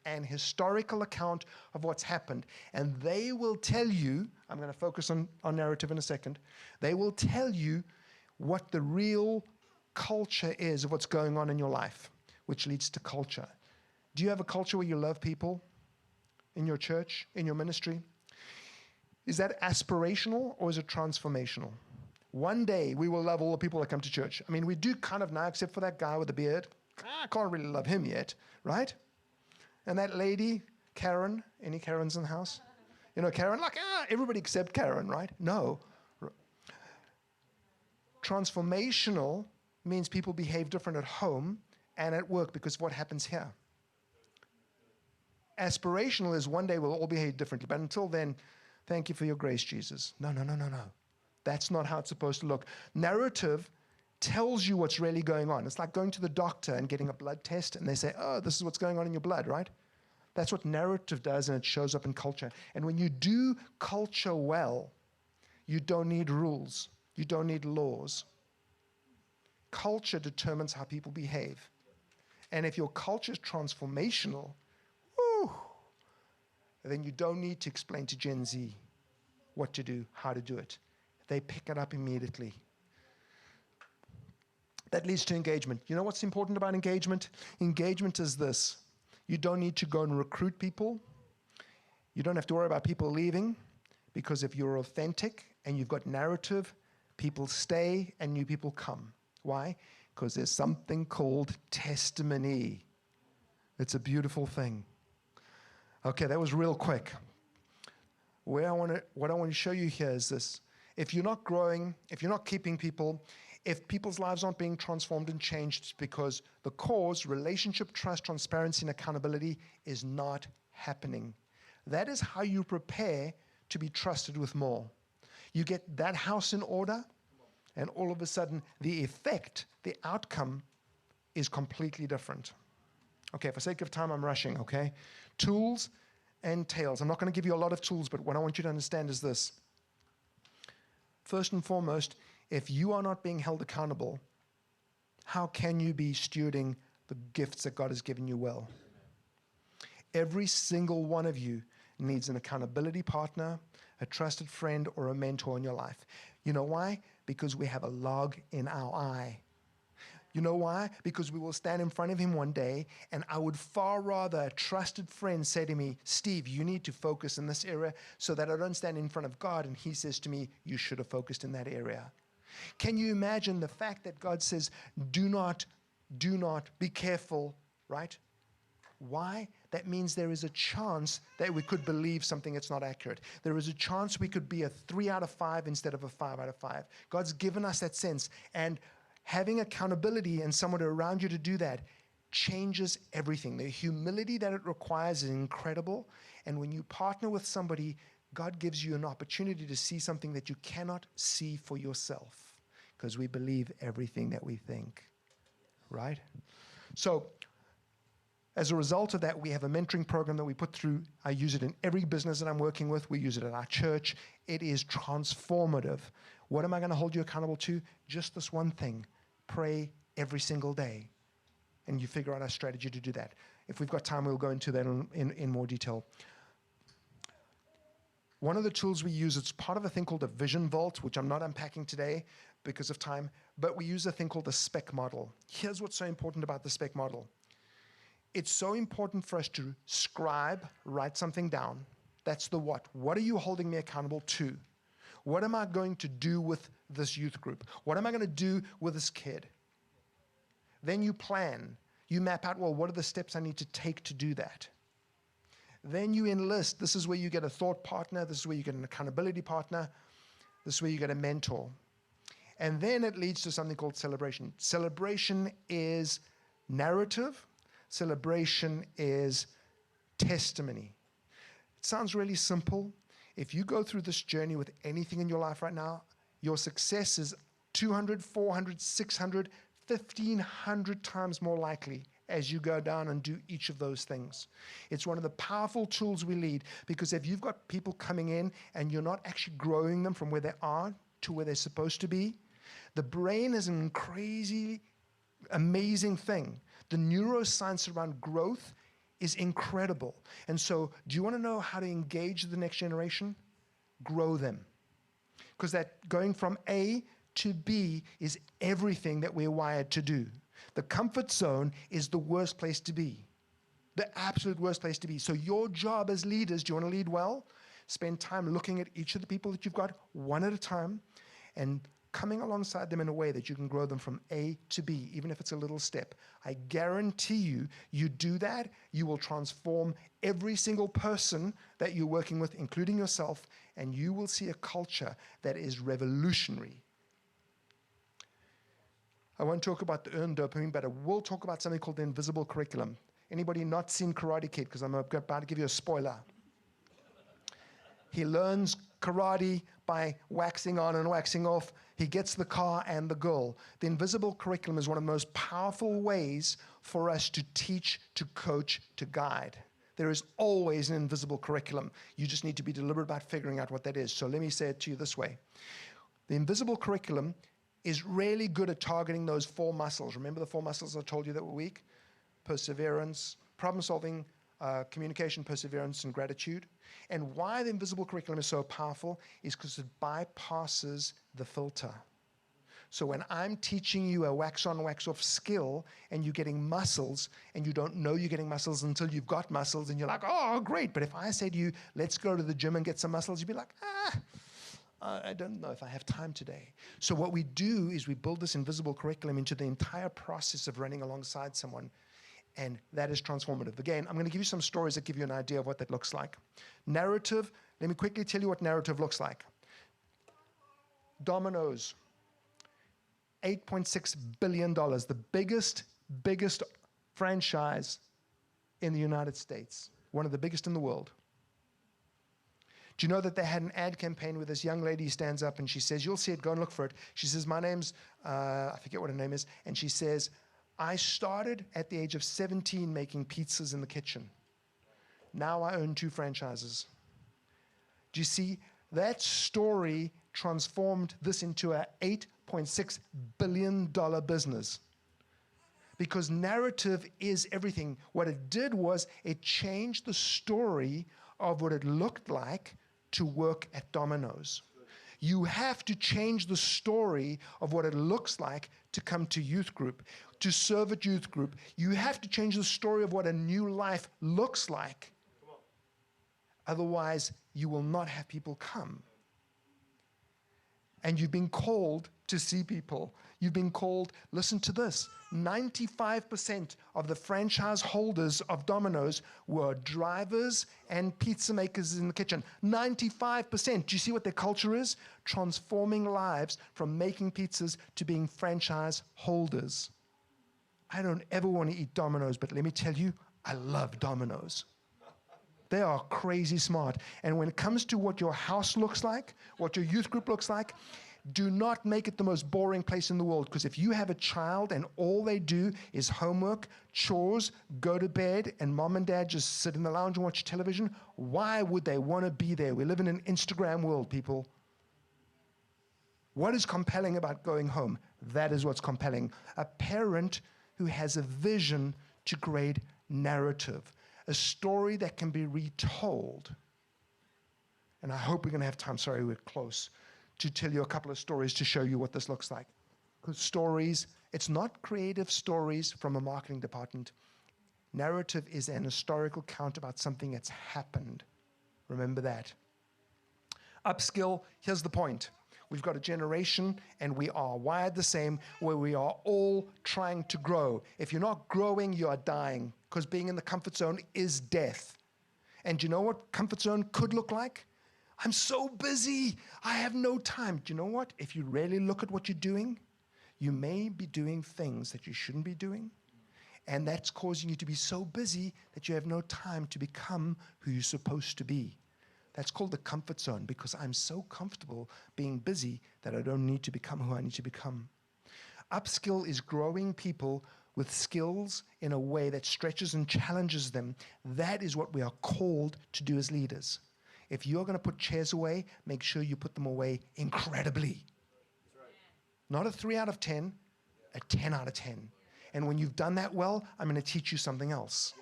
[SPEAKER 1] an historical account of what's happened. And they will tell you, I'm going to focus on narrative in a second, they will tell you what the real culture is of what's going on in your life, which leads to culture. Do you have a culture where you love people in your church, in your ministry? Is that aspirational or is it transformational? One day we will love all the people that come to church. I mean, we do kind of now, except for that guy with the beard. I can't really love him yet, right? And that lady, Karen, any Karens in the house? You know, Karen, like, everybody except Karen, right? No. Transformational means people behave different at home and at work because of what happens here. Aspirational is one day we'll all behave differently, but until then, thank you for your grace, Jesus. No. That's not how it's supposed to look. Narrative tells you what's really going on. It's like going to the doctor and getting a blood test, and they say, oh, this is what's going on in your blood, right? That's what narrative does, and it shows up in culture. And when you do culture well, you don't need rules. You don't need laws. Culture determines how people behave. And if your culture is transformational, then you don't need to explain to Gen Z what to do, how to do it. They pick it up immediately. That leads to engagement. You know what's important about engagement? Engagement is this. You don't need to go and recruit people. You don't have to worry about people leaving, because if you're authentic and you've got narrative, people stay and new people come. Why? Because there's something called testimony. It's a beautiful thing. Okay, that was real quick. What I want to show you here is this. If you're not growing, if you're not keeping people, if people's lives aren't being transformed and changed, it's because the cause, relationship, trust, transparency, and accountability is not happening. That is how you prepare to be trusted with more. You get that house in order, and all of a sudden, the effect, the outcome is completely different. Okay, for sake of time, I'm rushing, okay? Tools and tails. I'm not going to give you a lot of tools, but what I want you to understand is this. First and foremost, if you are not being held accountable, how can you be stewarding the gifts that God has given you well? Every single one of you needs an accountability partner, a trusted friend, or a mentor in your life. You know why? Because we have a log in our eye. You know why? Because we will stand in front of him one day, and I would far rather a trusted friend say to me, Steve, you need to focus in this area so that I don't stand in front of God, and he says to me, you should have focused in that area. Can you imagine the fact that God says, do not, be careful, right? Why? That means there is a chance that we could believe something that's not accurate. There is a chance we could be a 3 out of 5 instead of a 5 out of 5. God's given us that sense. And having accountability and someone around you to do that changes everything. The humility that it requires is incredible. And when you partner with somebody, God gives you an opportunity to see something that you cannot see for yourself, because we believe everything that we think, right? So as a result of that, we have a mentoring program that we put through. I use it in every business that I'm working with. We use it at our church. It is transformative. What am I going to hold you accountable to? Just this one thing. Pray every single day. And you figure out a strategy to do that. If we've got time, we'll go into that in more detail. One of the tools we use, it's part of a thing called a vision vault, which I'm not unpacking today because of time, but we use a thing called the spec model. Here's what's so important about the spec model. It's so important for us to scribe, write something down. That's the what. What are you holding me accountable to? What am I going to do with this youth group? What am I going to do with this kid? Then you plan. You map out, well, what are the steps I need to take to do that? Then you enlist. This is where you get a thought partner. This is where you get an accountability partner. This is where you get a mentor. And then it leads to something called celebration. Celebration is narrative. Celebration is testimony. It sounds really simple. If you go through this journey with anything in your life right now, your success is 200, 400, 600, 1,500 times more likely as you go down and do each of those things. It's one of the powerful tools we lead, because if you've got people coming in and you're not actually growing them from where they are to where they're supposed to be, the brain is a crazy, amazing thing. The neuroscience around growth is incredible. And so, do you want to know how to engage the next generation? Grow them. Because that going from A to B is everything that we're wired to do. The comfort zone is the worst place to be. The absolute worst place to be. So your job as leaders, do you want to lead well? Spend time looking at each of the people that you've got one at a time and coming alongside them in a way that you can grow them from A to B, even if it's a little step. I guarantee you, you do that, you will transform every single person that you're working with, including yourself, and you will see a culture that is revolutionary. I won't talk about the earned dopamine, but I will talk about something called the invisible curriculum. Anybody not seen Karate Kid? Because I'm about to give you a spoiler. He learns karate by waxing on and waxing off. He gets the car and the girl. The invisible curriculum is one of the most powerful ways for us to teach, to coach, to guide. There is always an invisible curriculum. You just need to be deliberate about figuring out what that is. So let me say it to you this way. The invisible curriculum is really good at targeting those 4 muscles. Remember the 4 muscles I told you that were weak? Perseverance, problem solving, communication, perseverance, and gratitude. And why the invisible curriculum is so powerful is because it bypasses the filter. So when I'm teaching you a wax-on, wax-off skill and you're getting muscles and you don't know you're getting muscles until you've got muscles and you're like, oh, great. But if I say to you, let's go to the gym and get some muscles, you'd be like, I don't know if I have time today. So what we do is we build this invisible curriculum into the entire process of running alongside someone. And that is transformative. Again, I'm going to give you some stories that give you an idea of what that looks like. Narrative, let me quickly tell you what narrative looks like. Domino's, $8.6 billion, the biggest franchise in the United States, one of the biggest in the world. Do you know that they had an ad campaign where this young lady stands up and she says, you'll see it, go and look for it. She says, my name's, I forget what her name is, and she says, I started at the age of 17 making pizzas in the kitchen. Now I own 2 franchises. Do you see? That story transformed this into an $8.6 billion business. Because narrative is everything. What it did was it changed the story of what it looked like to work at Domino's. You have to change the story of what it looks like to come to youth group, to serve at youth group. You have to change the story of what a new life looks like. Otherwise, you will not have people come. And you've been called to see people. You've been called, listen to this, 95% of the franchise holders of Domino's were drivers and pizza makers in the kitchen. 95%. Do you see what their culture is? Transforming lives from making pizzas to being franchise holders. I don't ever want to eat Domino's, but let me tell you, I love Domino's. They are crazy smart. And when it comes to what your house looks like, what your youth group looks like, do not make it the most boring place in the world. Because if you have a child and all they do is homework, chores, go to bed, and mom and dad just sit in the lounge and watch television, why would they want to be there? We live in an Instagram world, people. What is compelling about going home? That is what's compelling. A parent who has a vision to create narrative. A story that can be retold. And I hope we're going to have time, sorry, we're close, to tell you a couple of stories to show you what this looks like. Because stories, it's not creative stories from a marketing department. Narrative is an historical account about something that's happened. Remember that. Upskill, here's the point. We've got a generation, and we are wired the same, where we are all trying to grow. If you're not growing, you are dying, because being in the comfort zone is death. And do you know what comfort zone could look like? I'm so busy, I have no time. Do you know what? If you really look at what you're doing, you may be doing things that you shouldn't be doing, and that's causing you to be so busy that you have no time to become who you're supposed to be. That's called the comfort zone, because I'm so comfortable being busy that I don't need to become who I need to become. Upskill is growing people with skills in a way that stretches and challenges them. That is what we are called to do as leaders. If you're going to put chairs away, make sure you put them away incredibly. Not a 3 out of 10, a 10 out of 10. And when you've done that well, I'm going to teach you something else.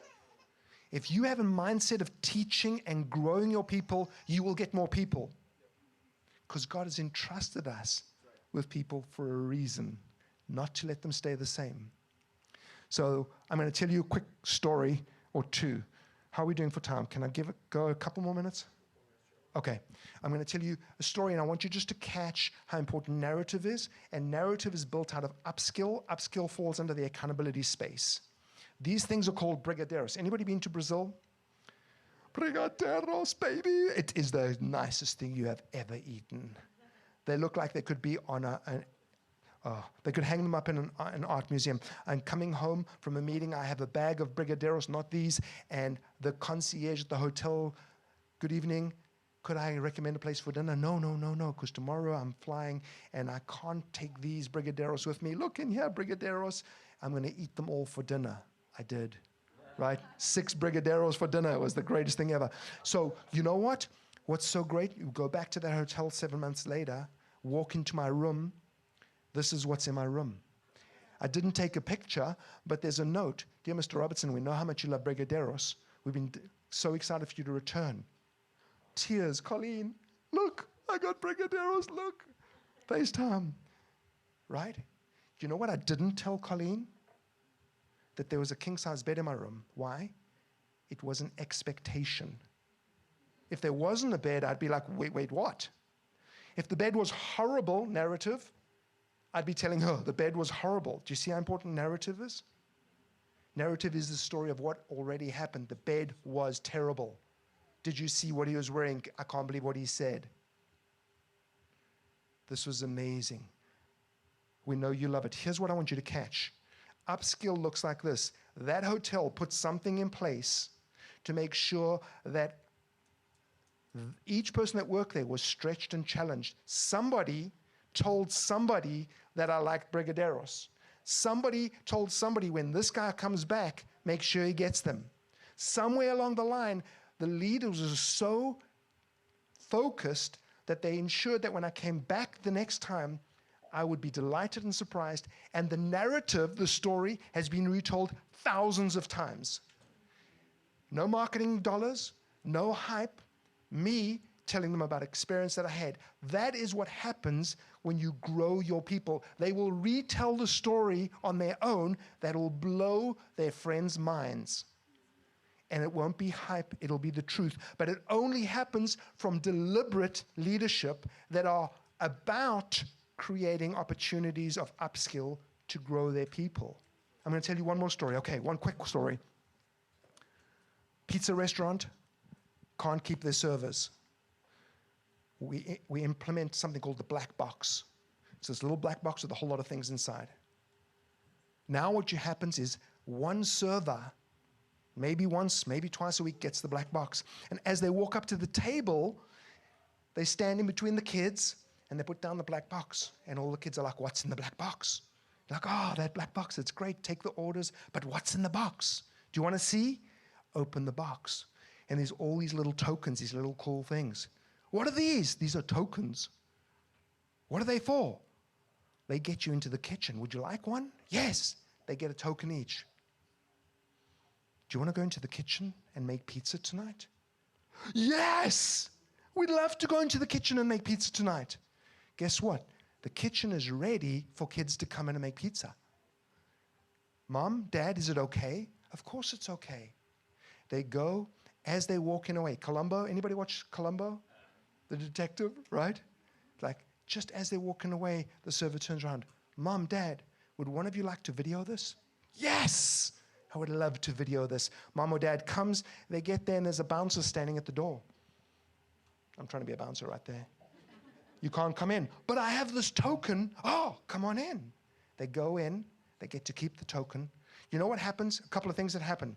[SPEAKER 1] If you have a mindset of teaching and growing your people, you will get more people. Because God has entrusted us with people for a reason, not to let them stay the same. So I'm going to tell you a quick story or two. How are we doing for time? Can I go a couple more minutes? Okay. I'm going to tell you a story, and I want you just to catch how important narrative is. And narrative is built out of upskill. Upskill falls under the accountability space. These things are called brigadeiros. Anybody been to Brazil? Brigadeiros, baby. It is the nicest thing you have ever eaten. They look like they could be on they could hang them up in an art museum. I'm coming home from a meeting. I have a bag of brigadeiros, not these, and the concierge at the hotel, good evening. Could I recommend a place for dinner? No, because tomorrow I'm flying and I can't take these brigadeiros with me. Look in here, brigadeiros. I'm going to eat them all for dinner. I did, right? 6 brigadeiros for dinner. It was the greatest thing ever. So you know what? What's so great? You go back to that hotel 7 months later, walk into my room. This is what's in my room. I didn't take a picture, but there's a note. Dear Mr. Robertson, we know how much you love brigadeiros. We've been so excited for you to return. Tears. Colleen, look, I got brigadeiros, look. FaceTime. Right? Do you know what I didn't tell Colleen? That there was a king-size bed in my room. Why? It was an expectation. If there wasn't a bed, I'd be like, wait, what? If the bed was horrible, narrative, I'd be telling her the bed was horrible. Do you see how important narrative is? Narrative is the story of what already happened. The bed was terrible. Did you see what he was wearing? I can't believe what he said. This was amazing. We know you love it. Here's what I want you to catch. Upskill looks like this. That hotel put something in place to make sure that each person that worked there was stretched and challenged. Somebody told somebody that I liked Brigadeiros. Somebody told somebody, when this guy comes back, make sure he gets them. Somewhere along the line, the leaders were so focused that they ensured that when I came back the next time, I would be delighted and surprised. And the narrative, the story, has been retold thousands of times. No marketing dollars, no hype, me telling them about experience that I had. That is what happens when you grow your people. They will retell the story on their own that will blow their friends' minds. And it won't be hype, it'll be the truth. But it only happens from deliberate leadership that are about creating opportunities of upskill to grow their people. I'm going to tell you one more story. Okay, one quick story. Pizza restaurant can't keep their servers. We implement something called the black box. It's this little black box with a whole lot of things inside. Now what happens is one server, maybe once, maybe twice a week, gets the black box. And as they walk up to the table, they stand in between the kids and they put down the black box. And all the kids are like, what's in the black box? They're like, oh, that black box, it's great, take the orders, but what's in the box? Do you want to see? Open the box. And there's all these little tokens, these little cool things. What are these? These are tokens. What are they for? They get you into the kitchen. Would you like one? Yes. They get a token each. Do you want to go into the kitchen and make pizza tonight? Yes! We'd love to go into the kitchen and make pizza tonight. Guess what? The kitchen is ready for kids to come in and make pizza. Mom, Dad, is it okay? Of course it's okay. They go as they're walking away. Columbo, anybody watch Columbo? The detective, right? Like, just as they're walking away, the server turns around. Mom, Dad, would one of you like to video this? Yes! I would love to video this. Mom or Dad comes, they get there, and there's a bouncer standing at the door. I'm trying to be a bouncer right there. You can't come in. But I have this token. Oh, come on in. They go in. They get to keep the token. You know what happens? A couple of things that happen.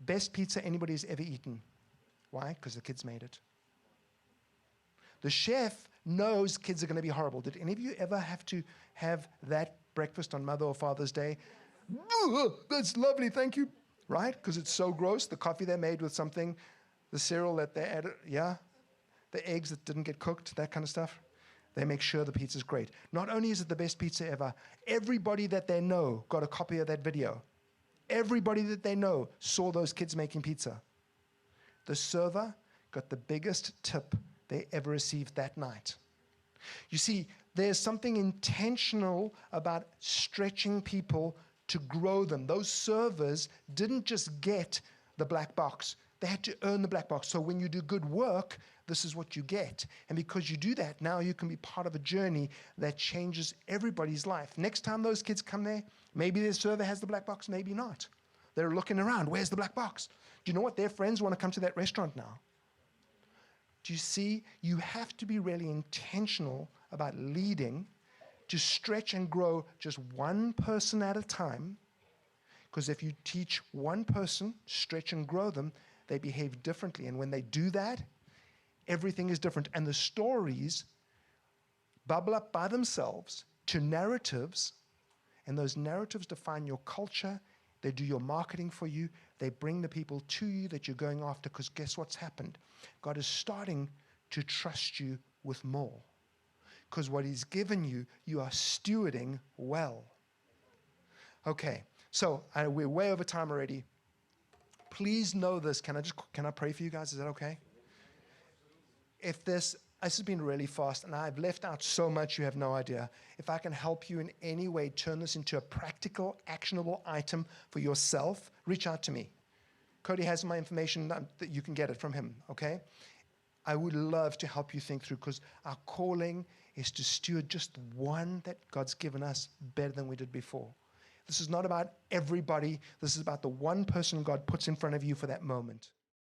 [SPEAKER 1] Best pizza anybody's ever eaten. Why? Because the kids made it. The chef knows kids are going to be horrible. Did any of you ever have to have that breakfast on Mother or Father's Day? That's lovely, thank you. Right? Because it's so gross. The coffee they made with something, the cereal that they added, yeah, the eggs that didn't get cooked, that kind of stuff. They make sure the pizza's great. Not only is it the best pizza ever, everybody that they know got a copy of that video. Everybody that they know saw those kids making pizza. The server got the biggest tip they ever received that night. You see, there's something intentional about stretching people to grow them. Those servers didn't just get the black box. They had to earn the black box. So when you do good work, this is what you get. And because you do that, now you can be part of a journey that changes everybody's life. Next time those kids come there, maybe their server has the black box, maybe not. They're looking around. Where's the black box? Do you know what? Their friends want to come to that restaurant now. Do you see? You have to be really intentional about leading to stretch and grow just one person at a time. Because if you teach one person, stretch and grow them, they behave differently. And when they do that, everything is different. And the stories bubble up by themselves to narratives. And those narratives define your culture. They do your marketing for you. They bring the people to you that you're going after. Because guess what's happened? God is starting to trust you with more. Because what He's given you, you are stewarding well. Okay, so we're way over time already. Please know this. Can I pray for you guys? Is that okay? If this has been really fast, and I've left out so much you have no idea. If I can help you in any way turn this into a practical, actionable item for yourself, reach out to me. Cody has my information that you can get it from him, okay? I would love to help you think through, because our calling is to steward just one that God's given us better than we did before. This is not about everybody. This is about the one person God puts in front of you for that moment.